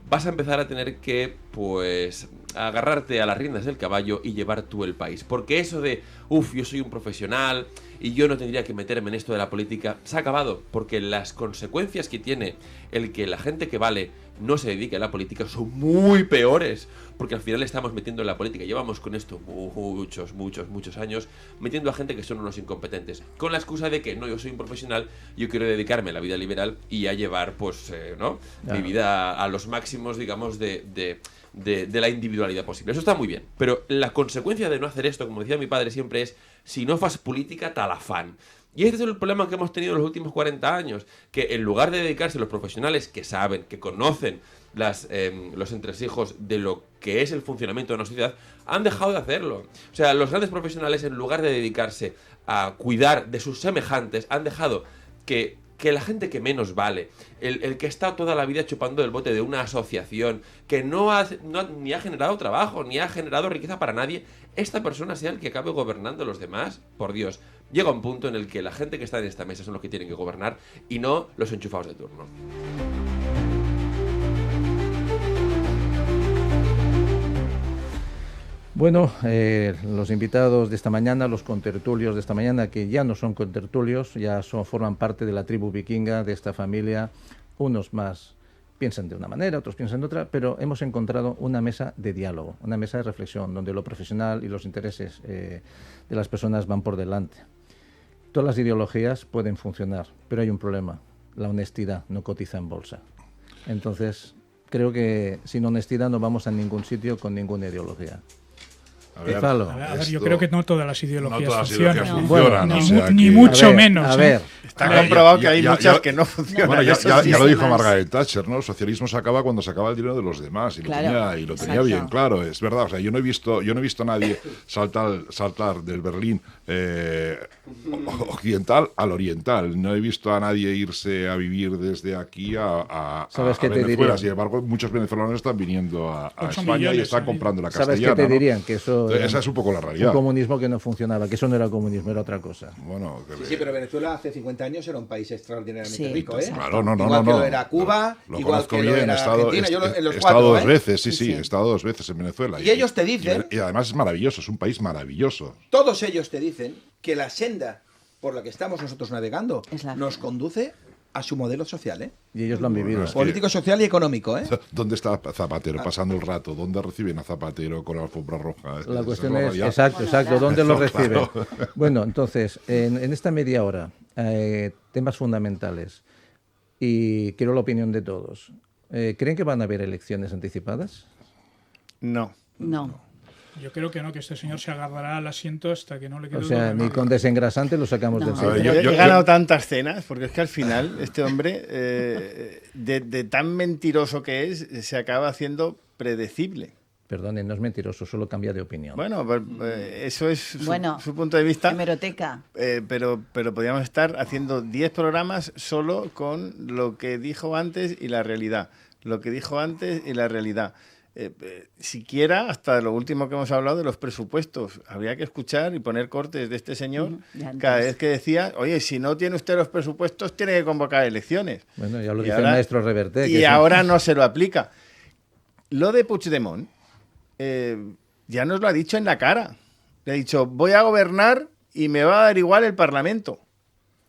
vas a empezar a tener que, pues, agarrarte a las riendas del caballo y llevar tú el país. Porque eso de, yo soy un profesional y yo no tendría que meterme en esto de la política, se ha acabado. Porque las consecuencias que tiene el que la gente que vale no se dedique a la política son muy peores. Porque al final estamos metiendo en la política. Llevamos con esto muchos años metiendo a gente que son unos incompetentes. Con la excusa de que, no, yo soy un profesional, yo quiero dedicarme a la vida liberal y a llevar, pues, ¿no? Claro. Mi vida a los máximos, digamos, de la individualidad posible. Eso está muy bien. Pero la consecuencia de no hacer esto, como decía mi padre siempre, es si no fas política, talafán. Y este es el problema que hemos tenido en los últimos 40 años, que en lugar de dedicarse a los profesionales que saben, que conocen los entresijos de lo que es el funcionamiento de una sociedad, han dejado de hacerlo. O sea, los grandes profesionales, en lugar de dedicarse a cuidar de sus semejantes, han dejado que la gente que menos vale, el que está toda la vida chupando el bote de una asociación que ni ha generado trabajo, ni ha generado riqueza para nadie, esta persona sea el que acabe gobernando a los demás. Por Dios, llega un punto en el que la gente que está en esta mesa son los que tienen que gobernar y no los enchufados de turno. Bueno, los invitados de esta mañana, los contertulios de esta mañana, que ya no son contertulios, ya forman parte de la tribu vikinga, de esta familia. Unos más piensan de una manera, otros piensan de otra, pero hemos encontrado una mesa de diálogo, una mesa de reflexión, donde lo profesional y los intereses de las personas van por delante. Todas las ideologías pueden funcionar, pero hay un problema: la honestidad no cotiza en bolsa. Entonces, creo que sin honestidad no vamos a ningún sitio con ninguna ideología. A ver, Gonzalo. A ver, yo creo que no todas las ideologías no todas las funcionan. ideologías Bueno, funcionan. Ni, o sea ni que- mucho A ver, menos. a ver. Está A ver, comprobado que hay ya- muchas ya- que no funcionan. Bueno, ya eso lo sí. dijo Muchísimas. Margaret Thatcher, ¿no? El socialismo se acaba cuando se acaba el dinero de los demás. Y Claro, lo tenía exacto. bien claro, es verdad. O sea, yo no he visto a nadie saltar del Berlín occidental al oriental. No he visto a nadie irse a vivir desde aquí a ¿Sabes qué te Venezuela. dirían? Sin embargo, muchos venezolanos están viniendo a 8 España y millones, están ¿eh? comprando la ¿Sabes castellana. qué te ¿no? dirían? Que eso era Esa es un poco la un realidad. comunismo que no funcionaba, que eso no era comunismo, era otra cosa. Bueno, que- Sí, pero Venezuela hace 50 años era un país extraordinariamente Sí, rico, ¿eh? exacto. Claro, no. Igual que lo era Cuba, Lo igual conozco que lo bien, era he estado, Argentina, yo en los he estado cuatro, dos ¿eh? veces, sí, Sí. he estado 2 veces en Venezuela. Y ellos te dicen- Y además es maravilloso, es un país maravilloso. Todos ellos te dicen que la senda por la que estamos nosotros navegando Es la- nos conduce a su modelo social, ¿eh? Y ellos lo han vivido. es que- Político, social y económico, ¿eh? ¿Dónde está Zapatero pasando el rato? ¿Dónde reciben a Zapatero con la alfombra roja? La Esa cuestión la es, realidad. exacto, Claro. ¿dónde lo Claro. recibe? Bueno, entonces, en esta media hora, temas fundamentales, y quiero la opinión de todos. ¿Creen que van a haber elecciones anticipadas? No. No. Yo creo que no, que este señor se agarrará al asiento hasta que no le quede O sea, otro ni remedio. con desengrasante lo sacamos No. del A ver, sitio. yo- He ganado tantas cenas, porque es que al final este hombre, de tan mentiroso que es, se acaba haciendo predecible. Perdone, no es mentiroso, solo cambia de opinión. Bueno, pues, eso es Bueno, su punto de vista. Hemeroteca. Pero podríamos estar haciendo 10 programas solo con lo que dijo antes y la realidad. Lo que dijo antes y la realidad. siquiera hasta lo último que hemos hablado de los presupuestos. Habría que escuchar y poner cortes de este señor cada vez que decía, oye, si no tiene usted los presupuestos, tiene que convocar elecciones. Bueno, ya lo dice el maestro Reverté. Y ahora no se lo aplica. Lo de Puigdemont ya nos lo ha dicho en la cara. Le ha dicho, voy a gobernar y me va a dar igual el Parlamento.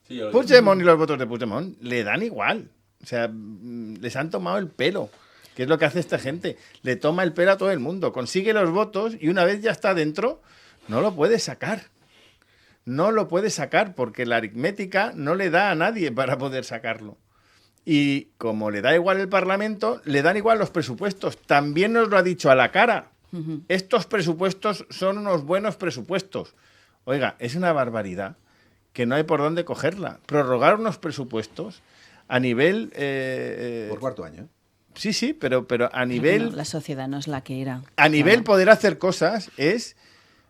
Sí, Puigdemont y los votos de Puigdemont le dan igual. O sea, les han tomado el pelo. ¿Qué es lo que hace esta gente? Le toma el pelo a todo el mundo, consigue los votos y una vez ya está dentro, no lo puede sacar. No lo puede sacar porque la aritmética no le da a nadie para poder sacarlo. Y como le da igual el Parlamento, le dan igual los presupuestos. También nos lo ha dicho a la cara. Estos presupuestos son unos buenos presupuestos. Oiga, es una barbaridad que no hay por dónde cogerla. Prorrogar unos presupuestos a nivel... por cuarto año. Sí, pero a nivel... No, la sociedad no es la que era. A nivel poder hacer cosas es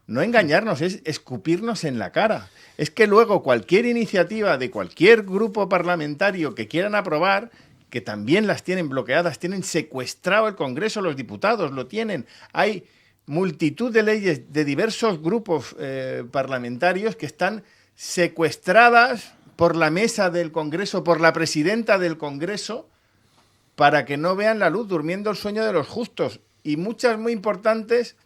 no engañarnos, es escupirnos en la cara. Es que luego cualquier iniciativa de cualquier grupo parlamentario que quieran aprobar, que también las tienen bloqueadas, tienen secuestrado el Congreso, los diputados lo tienen. Hay multitud de leyes de diversos grupos parlamentarios que están secuestradas por la mesa del Congreso, por la presidenta del Congreso, para que no vean la luz, durmiendo el sueño de los justos. Y muchas muy importantes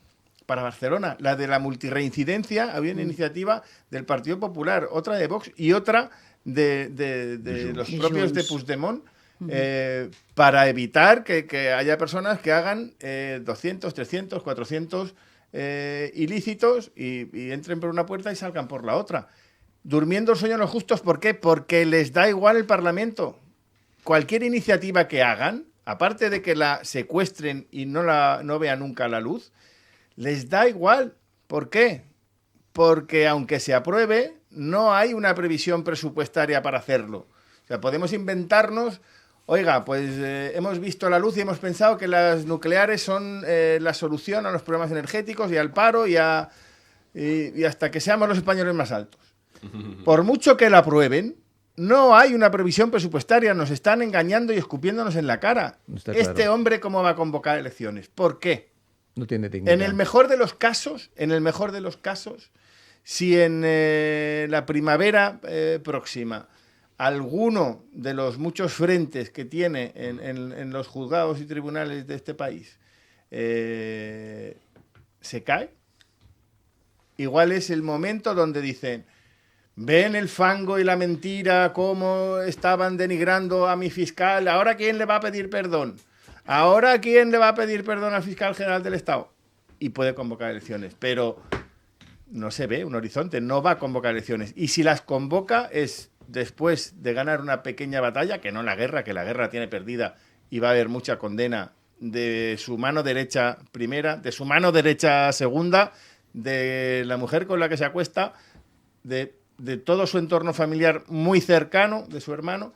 para Barcelona. La de la multirreincidencia, había una iniciativa del Partido Popular, otra de Vox y otra de los propios de Puigdemont, para evitar que haya personas que hagan 200, 300, 400 ilícitos y entren por una puerta y salgan por la otra. Durmiendo el sueño de los justos, ¿por qué? Porque les da igual el Parlamento. Cualquier iniciativa que hagan, aparte de que la secuestren y no vea nunca la luz, les da igual. ¿Por qué? Porque aunque se apruebe, no hay una previsión presupuestaria para hacerlo. O sea, podemos inventarnos, oiga, pues hemos visto la luz y hemos pensado que las nucleares son la solución a los problemas energéticos y al paro y hasta que seamos los españoles más altos. Por mucho que la aprueben, no hay una previsión presupuestaria, nos están engañando y escupiéndonos en la cara. Este hombre, ¿cómo va a convocar elecciones? ¿Por qué? No tiene dignidad. En el mejor de los casos, si en la primavera próxima alguno de los muchos frentes que tiene en los juzgados y tribunales de este país se cae, igual es el momento donde dicen: ven el fango y la mentira, cómo estaban denigrando a mi fiscal. ¿Ahora quién le va a pedir perdón? ¿Ahora quién le va a pedir perdón al fiscal general del Estado? Y puede convocar elecciones. Pero no se ve un horizonte, no va a convocar elecciones. Y si las convoca es después de ganar una pequeña batalla, que no la guerra, que la guerra tiene perdida y va a haber mucha condena de su mano derecha primera, de su mano derecha segunda, de la mujer con la que se acuesta, de todo su entorno familiar muy cercano, de su hermano,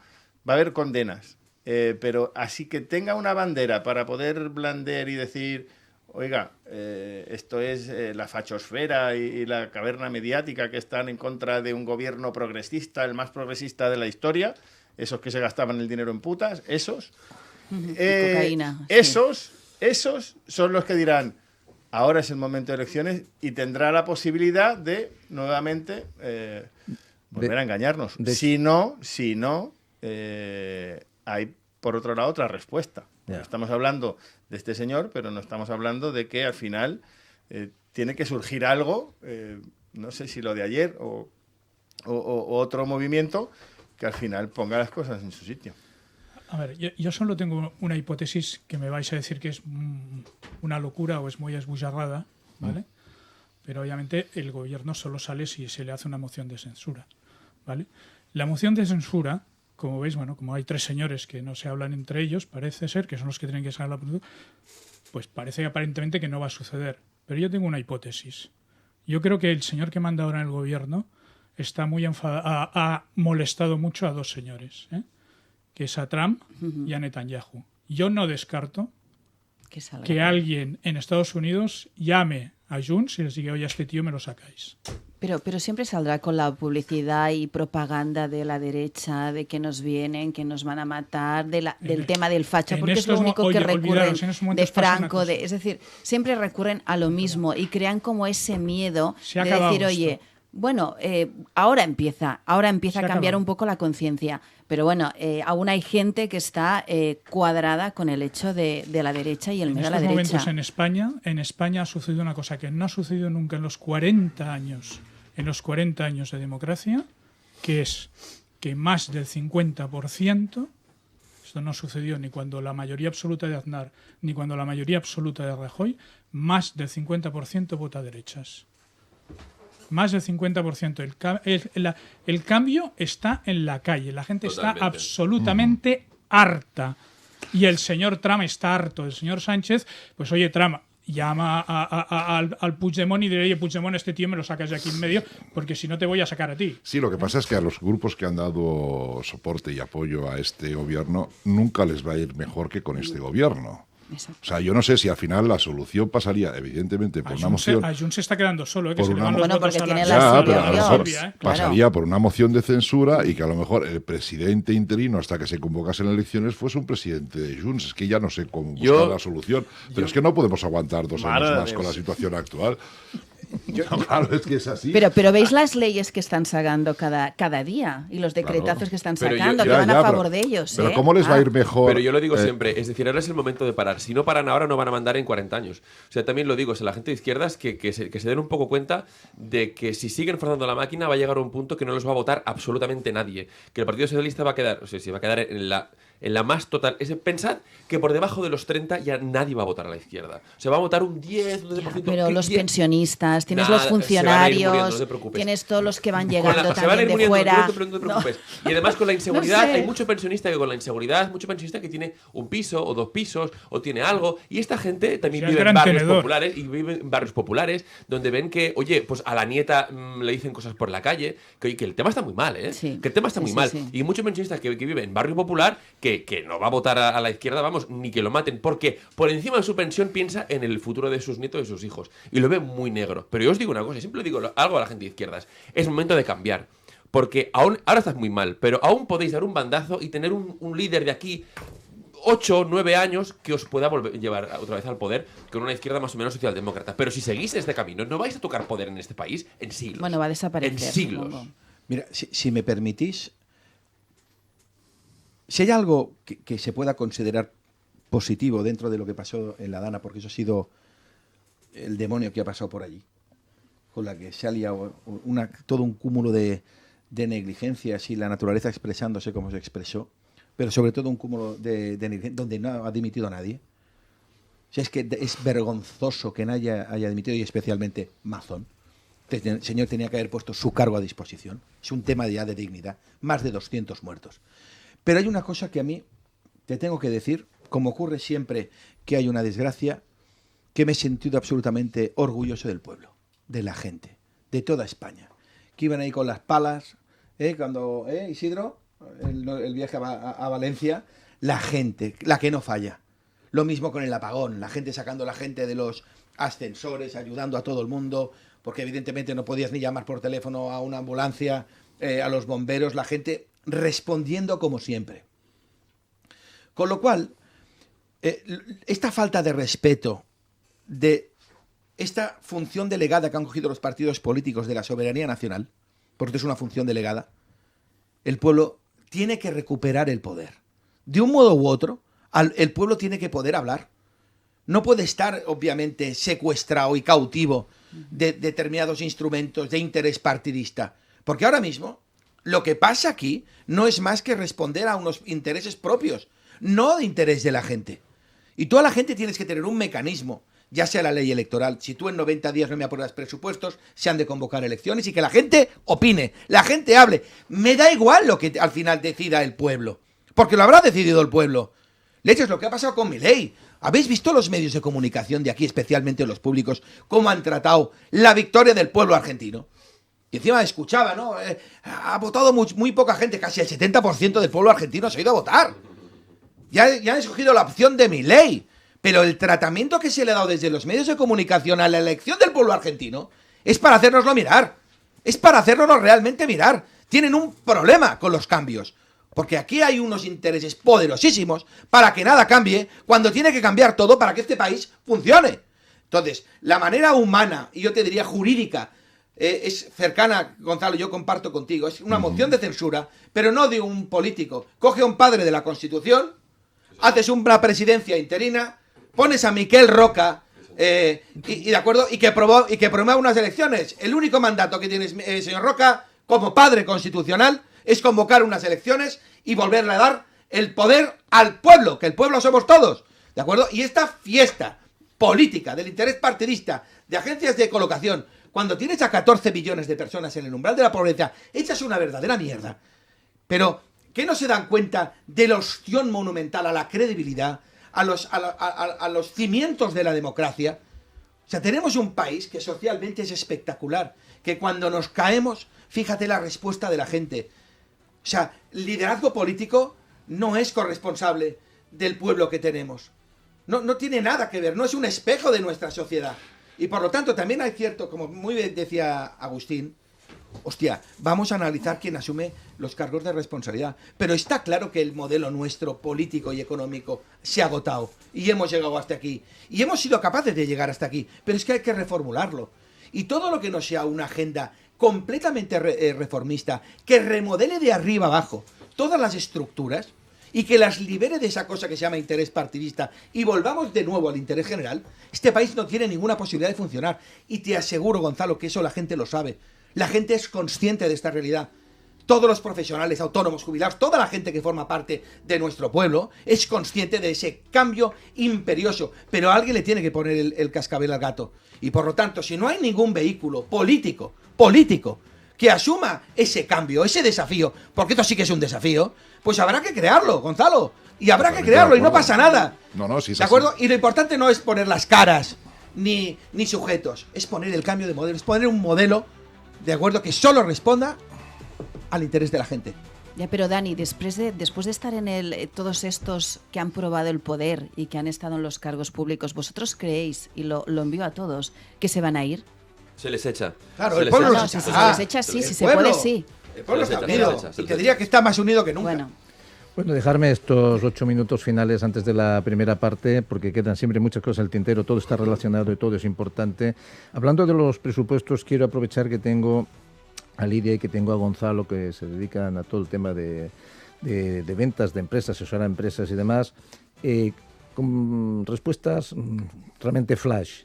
va a haber condenas. Pero así que tenga una bandera para poder blandear y decir, oiga, esto es la fachosfera y la caverna mediática que están en contra de un gobierno progresista, el más progresista de la historia, esos que se gastaban el dinero en putas, esos. Cocaína. Esos son los que dirán, ahora es el momento de elecciones y tendrá la posibilidad de nuevamente volver a engañarnos. Si no, hay por otro lado otra respuesta. Yeah. Estamos hablando de este señor, pero no estamos hablando de que al final tiene que surgir algo, no sé si lo de ayer o otro movimiento que al final ponga las cosas en su sitio. A ver, yo solo tengo una hipótesis que me vais a decir que es una locura o es muy esbujarrada, ¿vale? Pero obviamente el gobierno solo sale si se le hace una moción de censura, ¿vale? La moción de censura, como veis, bueno, como hay tres señores que no se hablan entre ellos, parece ser que son los que tienen que sacar la pregunta, pues parece aparentemente que no va a suceder. Pero yo tengo una hipótesis. Yo creo que el señor que manda ahora en el gobierno está muy enfadado, ha molestado mucho a dos señores, que es a Trump y a Netanyahu. Yo no descarto que alguien en Estados Unidos llame a Junts y les diga, oye, a este tío me lo sacáis. Pero siempre saldrá con la publicidad y propaganda de la derecha, de que nos vienen, que nos van a matar, del tema del facha, porque es lo único que recurren, de Franco, es decir, siempre recurren a lo mismo y crean como ese miedo de decir, oye, bueno, ahora empieza a cambiar un poco la conciencia, pero bueno, aún hay gente que está cuadrada con el hecho de la derecha y el miedo a la derecha. En estos momentos en España ha sucedido una cosa que no ha sucedido nunca en los 40 años de democracia, que es que más del 50%, esto no sucedió ni cuando la mayoría absoluta de Aznar, ni cuando la mayoría absoluta de Rajoy, más del 50% vota a derechas. Más del 50%. El cambio está en la calle. La gente está absolutamente harta. Y el señor Trump está harto. El señor Sánchez, pues oye, Trump, llama al Puigdemont y diré, oye, Puigdemont, este tío me lo sacas de aquí en medio, porque si no te voy a sacar a ti. Sí, lo que pasa es que a los grupos que han dado soporte y apoyo a este gobierno nunca les va a ir mejor que con este gobierno. Exacto. O sea, yo no sé si al final la solución pasaría, evidentemente, por una moción... A Junts se está quedando solo, que por se una, le van los votos porque a tiene ya, la pero a lo mejor pasaría claro. por una moción de censura y que a lo mejor el presidente interino, hasta que se convocasen elecciones, fuese un presidente de Junts. Es que ya no sé cómo buscar la solución. Pero es que no podemos aguantar 2 años más con la situación actual. No, claro, es que es así. Pero veis las leyes que están sacando cada día y los decretazos que están sacando, que van a favor de ellos. Pero ¿cómo les va a ir mejor? Pero yo lo digo siempre, es decir, ahora es el momento de parar. Si no paran ahora, no van a mandar en 40 años. O sea, también lo digo, la gente de izquierdas que se den un poco cuenta de que si siguen forzando la máquina va a llegar a un punto que no los va a votar absolutamente nadie. Que el Partido Socialista va a quedar, o sea, si va a quedar en la más total. Pensad que por debajo de los 30 ya nadie va a votar a la izquierda. O sea, va a votar un 10, un 12%. Pero los 10. pensionistas, tienes Nada, los funcionarios, muriendo, no te preocupes. tienes todos los que van llegando se van a ir también de muriendo, fuera. no te preocupes. Y además con la inseguridad, No sé. hay mucho pensionista que con la inseguridad, mucho pensionista que tiene un piso o 2 pisos o tiene algo. Y esta gente también vive en barrios populares y vive en barrios populares donde ven que, oye, pues a la nieta le dicen cosas por la calle, que el tema está muy mal, ¿eh? Sí. Que el tema está muy mal. Sí. Y muchos pensionistas que viven en barrio popular que no va a votar a la izquierda, vamos, ni que lo maten, porque por encima de su pensión piensa en el futuro de sus nietos y sus hijos. Y lo ve muy negro. Pero yo os digo una cosa, siempre digo algo a la gente de izquierdas. Es momento de cambiar. Porque ahora estás muy mal, pero aún podéis dar un bandazo y tener un líder de aquí 8 o 9 años que os pueda llevar otra vez al poder con una izquierda más o menos socialdemócrata. Pero si seguís este camino, no vais a tocar poder en este país en siglos. Bueno, va a desaparecer. En siglos. Supongo. Mira, si me permitís, si hay algo que se pueda considerar positivo dentro de lo que pasó en la Dana, porque eso ha sido el demonio que ha pasado por allí, con la que se ha liado todo un cúmulo de negligencias y la naturaleza expresándose como se expresó, pero sobre todo un cúmulo de negligencias donde no ha dimitido a nadie. O sea, es que es vergonzoso que nadie haya dimitido, y especialmente Mazón. El señor tenía que haber puesto su cargo a disposición. Es un tema ya de dignidad. Más de 200 muertos. Pero hay una cosa que a mí te tengo que decir, como ocurre siempre que hay una desgracia, que me he sentido absolutamente orgulloso del pueblo, de la gente, de toda España. Que iban ahí con las palas, cuando Isidro, el viaje a Valencia, la gente, la que no falla. Lo mismo con el apagón, la gente sacando a la gente de los ascensores, ayudando a todo el mundo, porque evidentemente no podías ni llamar por teléfono a una ambulancia, a los bomberos, la gente respondiendo como siempre. Con lo cual, esta falta de respeto de esta función delegada que han cogido los partidos políticos de la soberanía nacional, porque es una función delegada, el pueblo tiene que recuperar el poder. De un modo u otro, el pueblo tiene que poder hablar. No puede estar, obviamente, secuestrado y cautivo de determinados instrumentos de interés partidista. Porque ahora mismo, lo que pasa aquí no es más que responder a unos intereses propios, no de interés de la gente. Y toda la gente tienes que tener un mecanismo, ya sea la ley electoral. Si tú en 90 días no me apruebas presupuestos, se han de convocar elecciones y que la gente opine, la gente hable. Me da igual lo que al final decida el pueblo, porque lo habrá decidido el pueblo. Leches, lo que ha pasado con Milei. ¿Habéis visto los medios de comunicación de aquí, especialmente los públicos, cómo han tratado la victoria del pueblo argentino? Y encima escuchaba, ¿no? Ha votado muy poca gente, casi el 70% del pueblo argentino se ha ido a votar. Ya han escogido la opción de Milei. Pero el tratamiento que se le ha dado desde los medios de comunicación a la elección del pueblo argentino es para hacérnoslo mirar. Es para hacérnoslo realmente mirar. Tienen un problema con los cambios. Porque aquí hay unos intereses poderosísimos para que nada cambie, cuando tiene que cambiar todo para que este país funcione. Entonces, la manera humana, y yo te diría jurídica, es cercana, Gonzalo, yo comparto contigo, es una moción de censura, pero no de un político. Coge a un padre de la Constitución, haces una presidencia interina, pones a Miquel Roca, de acuerdo, y que promueva unas elecciones. El único mandato que tienes, señor Roca, como padre constitucional, es convocar unas elecciones y volverle a dar el poder al pueblo, que el pueblo somos todos, ¿de acuerdo? Y esta fiesta política del interés partidista, de agencias de colocación, cuando tienes a 14 millones de personas en el umbral de la pobreza, echas una verdadera mierda. Pero, ¿qué no se dan cuenta de la ostión monumental a la credibilidad, a los cimientos de la democracia? O sea, tenemos un país que socialmente es espectacular, que cuando nos caemos, fíjate la respuesta de la gente. O sea, liderazgo político no es corresponsable del pueblo que tenemos. No tiene nada que ver, no es un espejo de nuestra sociedad. Y por lo tanto también hay cierto, como muy bien decía Agustín, hostia, vamos a analizar quién asume los cargos de responsabilidad. Pero está claro que el modelo nuestro político y económico se ha agotado y hemos llegado hasta aquí. Y hemos sido capaces de llegar hasta aquí, pero es que hay que reformularlo. Y todo lo que no sea una agenda completamente reformista, que remodele de arriba abajo todas las estructuras y que las libere de esa cosa que se llama interés partidista y volvamos de nuevo al interés general, este país no tiene ninguna posibilidad de funcionar. Y te aseguro, Gonzalo, que eso la gente lo sabe. La gente es consciente de esta realidad. Todos los profesionales, autónomos, jubilados, toda la gente que forma parte de nuestro pueblo es consciente de ese cambio imperioso. Pero alguien le tiene que poner el cascabel al gato. Y por lo tanto, si no hay ningún vehículo político, que asuma ese cambio, ese desafío, porque esto sí que es un desafío, pues habrá que crearlo, Gonzalo. Y habrá que crearlo y no pasa nada. No, sí, ¿de acuerdo? Y lo importante no es poner las caras ni sujetos, es poner el cambio de modelo, es poner un modelo, ¿de acuerdo?, que solo responda al interés de la gente. Ya, pero Dani, después de estar en todos estos que han probado el poder y que han estado en los cargos públicos, ¿vosotros creéis, y lo envío a todos, que se van a ir? Se les echa. Claro, el pueblo si se les echa, sí, si se puede, sí. El pueblo está unido, y te diría que está más unido que nunca. Bueno, dejarme estos 8 minutos finales antes de la primera parte, porque quedan siempre muchas cosas al tintero, todo está relacionado y todo es importante. Hablando de los presupuestos, quiero aprovechar que tengo a Lidia y que tengo a Gonzalo, que se dedican a todo el tema de ventas de empresas, asesorar a empresas y demás, con respuestas realmente flash.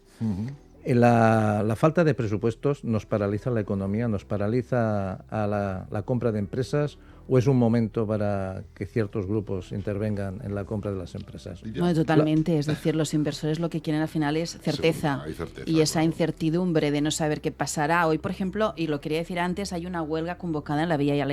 La falta de presupuestos nos paraliza la economía, nos paraliza a la compra de empresas, ¿o es un momento para que ciertos grupos intervengan en la compra de las empresas? No, totalmente. Es decir, los inversores lo que quieren al final es certeza. Sí, certeza, y esa claro. Incertidumbre de no saber qué pasará. Hoy, por ejemplo, y lo quería decir antes, hay una huelga convocada en la Villa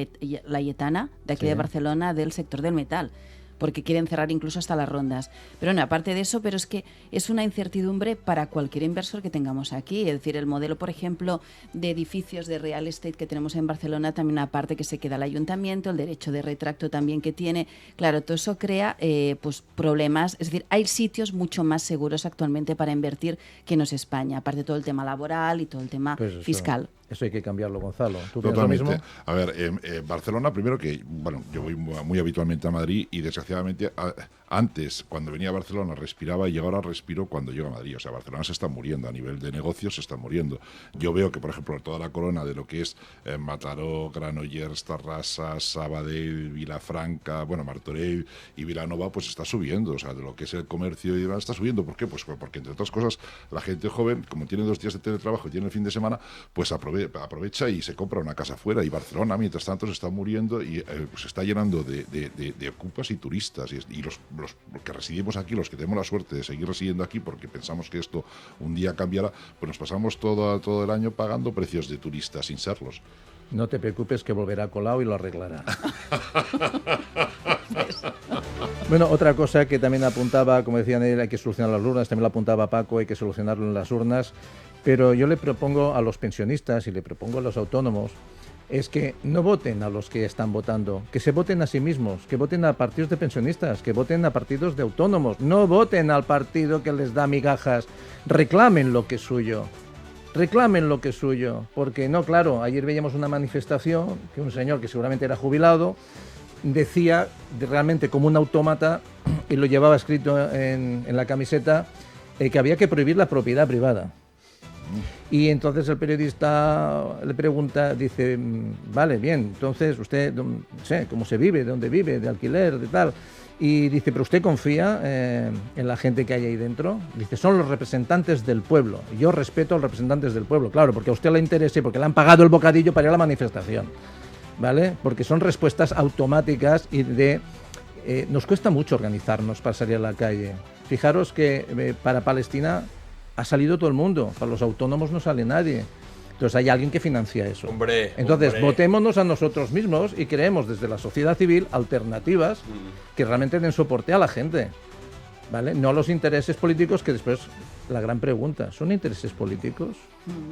Laietana, de aquí de Barcelona, del sector del metal, porque quieren cerrar incluso hasta las rondas. Pero no, aparte de eso, pero es que es una incertidumbre para cualquier inversor que tengamos aquí. Es decir, el modelo, por ejemplo, de edificios de real estate que tenemos en Barcelona, también una parte que se queda al ayuntamiento, el derecho de retracto también que tiene. Claro, todo eso crea pues problemas. Es decir, hay sitios mucho más seguros actualmente para invertir que no es España, aparte de todo el tema laboral y todo el tema fiscal. Eso hay que cambiarlo, Gonzalo. ¿Tú piensas lo mismo? A ver, Barcelona, primero que, bueno, yo voy muy habitualmente a Madrid y desgraciadamente antes, cuando venía a Barcelona, respiraba y ahora respiro cuando llego a Madrid. O sea, Barcelona se está muriendo, a nivel de negocios se está muriendo. Yo veo que, por ejemplo, toda la corona de lo que es Mataró, Granollers, Tarrasa, Sabadell, Vilafranca, bueno, Martorell y Vilanova, pues está subiendo. O sea, de lo que es el comercio y demás está subiendo. ¿Por qué? Pues porque, entre otras cosas, la gente joven, como tiene 2 días de teletrabajo y tiene el fin de semana, pues aprovecha y se compra una casa fuera. Y Barcelona, mientras tanto, se está muriendo y se está llenando de ocupas y turistas. Y los que residimos aquí, los que tenemos la suerte de seguir residiendo aquí porque pensamos que esto un día cambiará, pues nos pasamos todo el año pagando precios de turistas sin serlos. No te preocupes, que volverá Colau y lo arreglará. Bueno, otra cosa que también apuntaba, como decían él, hay que solucionar las urnas, también lo apuntaba Paco, hay que solucionarlo en las urnas, pero yo le propongo a los pensionistas y le propongo a los autónomos es que no voten a los que están votando, que se voten a sí mismos, que voten a partidos de pensionistas, que voten a partidos de autónomos, no voten al partido que les da migajas, reclamen lo que es suyo. Reclamen lo que es suyo, porque no, claro, ayer veíamos una manifestación que un señor que seguramente era jubilado decía realmente como un autómata y lo llevaba escrito en la camiseta que había que prohibir la propiedad privada. Y entonces el periodista le pregunta, dice, vale, bien, entonces usted, no sé, ¿cómo se vive? ¿De dónde vive? ¿De alquiler? ¿De tal? Y dice, ¿pero usted confía en la gente que hay ahí dentro? Dice, son los representantes del pueblo. Yo respeto a los representantes del pueblo, claro, porque a usted le interesa y porque le han pagado el bocadillo para ir a la manifestación, ¿vale? Porque son respuestas automáticas y nos cuesta mucho organizarnos para salir a la calle. Fijaros que para Palestina ha salido todo el mundo, para los autónomos no sale nadie. Entonces hay alguien que financia eso. Entonces votémonos a nosotros mismos y creemos desde la sociedad civil alternativas que realmente den soporte a la gente, ¿vale? No a los intereses políticos, que después la gran pregunta, ¿son intereses políticos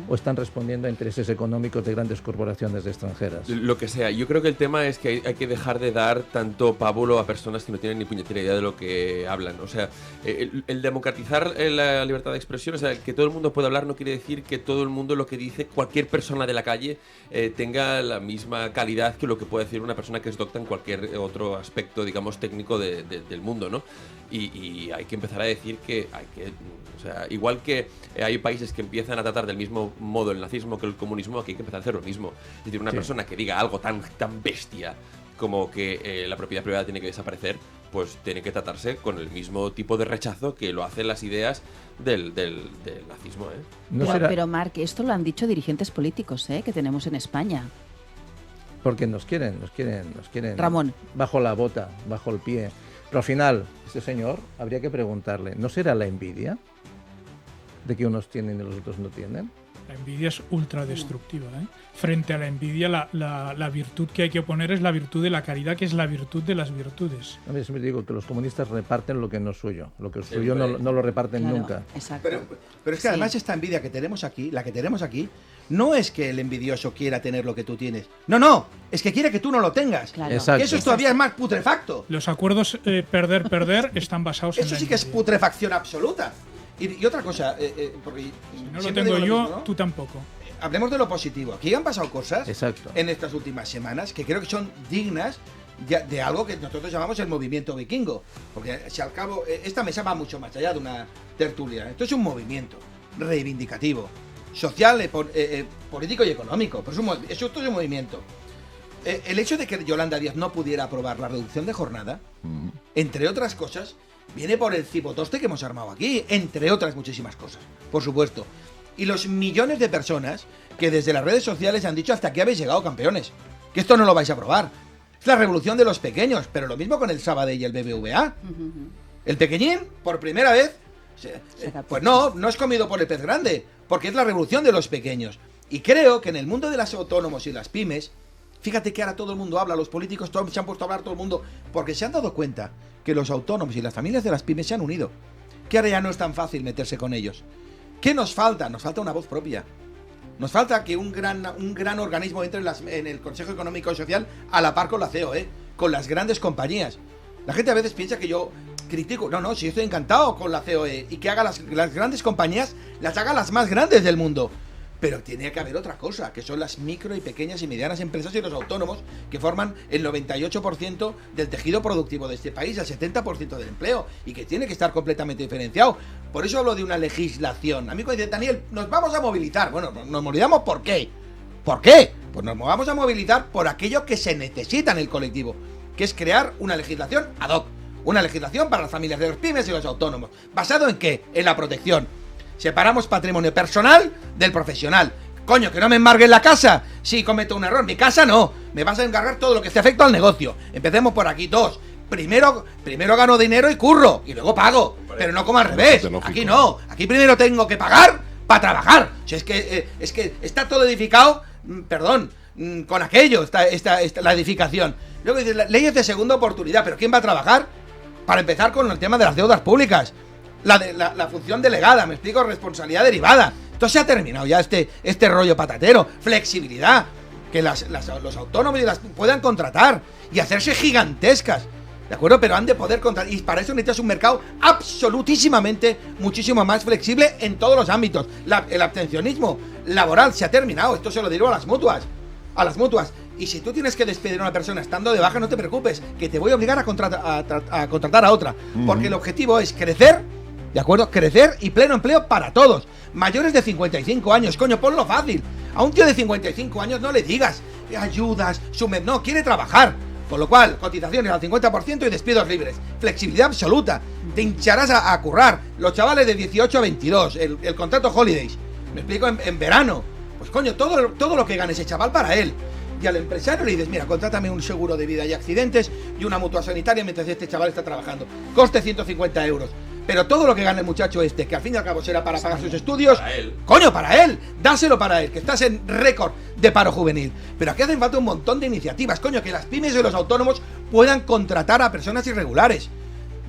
o están respondiendo a intereses económicos de grandes corporaciones extranjeras? Lo que sea. Yo creo que el tema es que hay que dejar de dar tanto pábulo a personas que no tienen ni puñetera idea de lo que hablan. O sea, el democratizar la libertad de expresión, o sea, que todo el mundo pueda hablar, no quiere decir que todo el mundo lo que dice, cualquier persona de la calle, tenga la misma calidad que lo que puede decir una persona que es docta en cualquier otro aspecto, digamos, técnico del mundo, ¿no? Y hay que empezar a decir que hay que... O sea, igual que hay países que empiezan a tratar del mismo modo el nazismo que el comunismo, aquí hay que empezar a hacer lo mismo. Es decir, una persona que diga algo tan bestia como que la propiedad privada tiene que desaparecer, pues tiene que tratarse con el mismo tipo de rechazo que lo hacen las ideas del nazismo, ¿eh? Pero Marc, esto lo han dicho dirigentes políticos, que tenemos en España. Porque nos quieren Ramón. bajo la bota, bajo el pie. Pero al final, este señor, habría que preguntarle, ¿no será la envidia de que unos tienen y los otros no tienen? La envidia es ultradestructiva, ¿eh? Frente a la envidia, la virtud que hay que oponer es la virtud de la caridad, que es la virtud de las virtudes. A mí siempre digo que los comunistas reparten lo que no es suyo. Lo que es suyo no lo reparten nunca. Exacto. Pero es que además esta envidia que tenemos aquí, la que tenemos aquí, no es que el envidioso quiera tener lo que tú tienes. No, es que quiere que tú no lo tengas. Claro. Exacto. Que eso es todavía más putrefacto. Los acuerdos perder están basados en Eso la sí que es envidia. putrefacción absoluta. Y otra cosa, porque Si no lo siempre tengo digo yo, mismo, ¿no? tú tampoco. Hablemos de lo positivo. Aquí han pasado cosas Exacto. en estas últimas semanas que creo que son dignas de algo que nosotros llamamos el movimiento vikingo. Porque si al cabo, esta mesa va mucho más allá de una tertulia. Esto es un movimiento reivindicativo, social, político y económico. Pero esto es un movimiento. El hecho de que Yolanda Díaz no pudiera aprobar la reducción de jornada, entre otras cosas, viene por el cipotoste que hemos armado aquí, entre otras muchísimas cosas, por supuesto. Y los millones de personas que desde las redes sociales han dicho hasta aquí habéis llegado, campeones, que esto no lo vais a aprobar. Es la revolución de los pequeños, pero lo mismo con el Sabadell y el BBVA. El pequeñín, por primera vez, pues no es comido por el pez grande, porque es la revolución de los pequeños. Y creo que en el mundo de los autónomos y las pymes, fíjate que ahora todo el mundo habla, los políticos se han puesto a hablar todo el mundo, porque se han dado cuenta que los autónomos y las familias de las pymes se han unido, que ahora ya no es tan fácil meterse con ellos. ¿Qué nos falta? Nos falta una voz propia. Nos falta que un gran organismo entre en el Consejo Económico y Social a la par con la CEO, con las grandes compañías. La gente a veces piensa que yo critico. No, si yo estoy encantado con la COE y que haga las grandes compañías, las haga las más grandes del mundo. Pero tiene que haber otra cosa, que son las micro y pequeñas y medianas empresas y los autónomos, que forman el 98% del tejido productivo de este país, el 70% del empleo, y que tiene que estar completamente diferenciado. Por eso hablo de una legislación. A mí cuando dice, Daniel, nos vamos a movilizar. Bueno, nos movilizamos ¿por qué? ¿Por qué? Pues nos vamos a movilizar por aquello que se necesita en el colectivo, que es crear una legislación ad hoc. Una legislación para las familias de los pymes y los autónomos. ¿Basado en qué? En la protección. Separamos patrimonio personal del profesional. Coño, que no me embarguen la casa si cometo un error. Mi casa no. Me vas a encargar todo lo que esté afecto al negocio. Empecemos por aquí. 2. Primero gano dinero y curro. Y luego pago. Pero no como al revés. Aquí no. Aquí primero tengo que pagar para trabajar. O sea, es que está todo edificado. Perdón. Con aquello está la edificación. Luego dices, leyes de segunda oportunidad. ¿Pero quién va a trabajar? Para empezar con el tema de las deudas públicas. La función delegada, me explico, responsabilidad derivada. Esto se ha terminado ya, este rollo patatero. Flexibilidad. que los autónomos puedan contratar y hacerse gigantescas, ¿de acuerdo? Pero han de poder contratar, y para eso necesitas un mercado absolutísimamente muchísimo más flexible en todos los ámbitos. El abstencionismo laboral se ha terminado, esto se lo digo a las mutuas. Y si tú tienes que despedir a una persona estando de baja, no te preocupes, que te voy a obligar a contratar a otra, porque el objetivo es crecer, ¿de acuerdo? Crecer y pleno empleo para todos. Mayores de 55 años, coño, ponlo fácil. A un tío de 55 años no le digas ayudas, no, quiere trabajar. Con lo cual, cotizaciones al 50% y despidos libres. Flexibilidad absoluta. Te hincharás a currar. Los chavales de 18 a 22, el contrato holidays. Me explico, en verano. Pues coño, todo lo que gane ese chaval para él. Y al empresario le dices, mira, contrátame un seguro de vida y accidentes y una mutua sanitaria mientras este chaval está trabajando. Coste 150 euros. Pero todo lo que gane el muchacho que al fin y al cabo será para pagar sus estudios, para él. Coño, para él, dáselo para él, que estás en récord de paro juvenil. Pero aquí hacen falta un montón de iniciativas, coño, que las pymes y los autónomos puedan contratar a personas irregulares.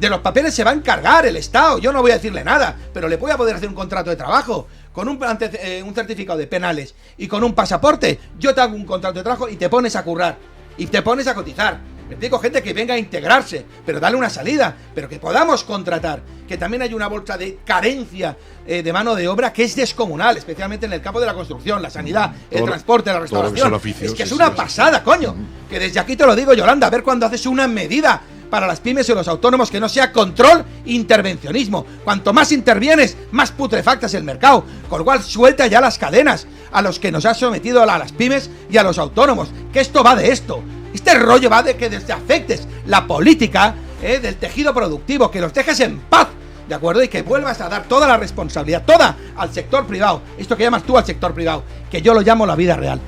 De los papeles se va a encargar el Estado, yo no voy a decirle nada, pero le voy a poder hacer un contrato de trabajo, con un certificado de penales y con un pasaporte. Yo te hago un contrato de trabajo y te pones a currar, y te pones a cotizar. Me digo, gente que venga a integrarse, pero dale una salida, pero que podamos contratar, que también hay una bolsa de carencia de mano de obra que es descomunal, especialmente en el campo de la construcción, la sanidad, el transporte, la restauración. Es que es una pasada, coño. Que desde aquí te lo digo, Yolanda, a ver cuando haces una medida para las pymes y los autónomos que no sea control, intervencionismo. Cuanto más intervienes, más putrefacta es el mercado. Con lo cual, suelta ya las cadenas a los que nos ha sometido a las pymes y a los autónomos. Que esto va de esto. Este rollo va de que desafectes la política del tejido productivo, que los dejes en paz, ¿de acuerdo? Y que vuelvas a dar toda la responsabilidad, toda al sector privado. Esto que llamas tú al sector privado, que yo lo llamo la vida real.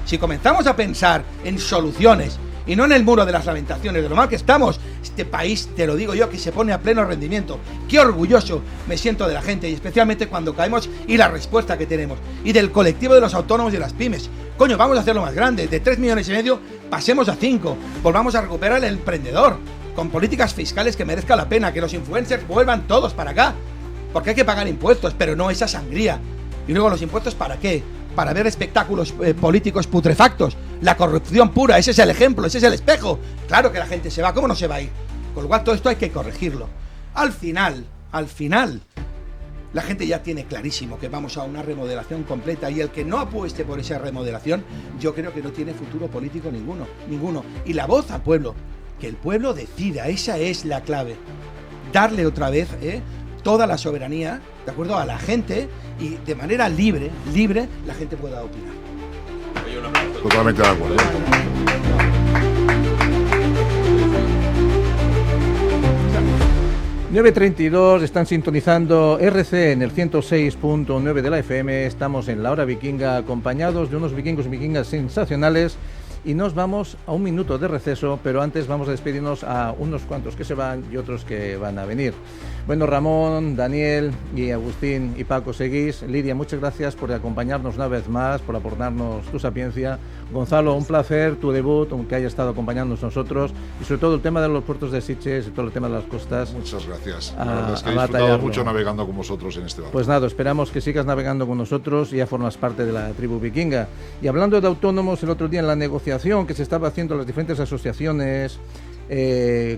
Si comenzamos a pensar en soluciones y no en el muro de las lamentaciones, de lo mal que estamos, este país, te lo digo yo, que se pone a pleno rendimiento. Qué orgulloso me siento de la gente, y especialmente cuando caemos y la respuesta que tenemos. Y del colectivo de los autónomos y de las pymes. Coño, vamos a hacerlo más grande. De 3,5 millones pasemos a 5. Volvamos a recuperar el emprendedor, con políticas fiscales que merezca la pena, que los influencers vuelvan todos para acá. Porque hay que pagar impuestos, pero no esa sangría. Y luego, ¿los impuestos para qué? Para ver espectáculos políticos putrefactos. La corrupción pura, ese es el ejemplo, ese es el espejo. Claro que la gente se va, ¿cómo no se va a ir? Con lo cual todo esto hay que corregirlo. Al final, la gente ya tiene clarísimo que vamos a una remodelación completa, y el que no apueste por esa remodelación, yo creo que no tiene futuro político ninguno. Y la voz al pueblo, que el pueblo decida, esa es la clave. Darle otra vez toda la soberanía, ¿de acuerdo?, a la gente, y de manera libre, la gente pueda opinar. Totalmente de acuerdo. 9:32, están sintonizando RC en el 106.9 de la FM. Estamos en la hora vikinga, acompañados de unos vikingos y vikingas sensacionales, y nos vamos a un minuto de receso, pero antes vamos a despedirnos a unos cuantos que se van y otros que van a venir. Bueno, Ramón, Daniel y Agustín y Paco seguís. Lidia, muchas gracias por acompañarnos una vez más, por aportarnos tu sapiencia. Gonzalo, un placer, tu debut, aunque haya estado acompañándonos nosotros, y sobre todo el tema de los puertos de Sitges y todo el tema de las costas. Muchas gracias. La verdad es que he disfrutado mucho navegando con vosotros en este barco. Pues nada, esperamos que sigas navegando con nosotros y ya formas parte de la tribu vikinga. Y hablando de autónomos, el otro día en la negociación que se estaba haciendo las diferentes asociaciones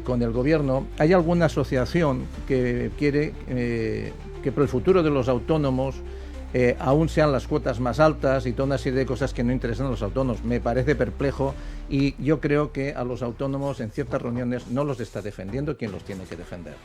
con el gobierno, hay alguna asociación que quiere que por el futuro de los autónomos aún sean las cuotas más altas y toda una serie de cosas que no interesan a los autónomos. Me parece perplejo, y yo creo que a los autónomos en ciertas reuniones no los está defendiendo quien los tiene que defender.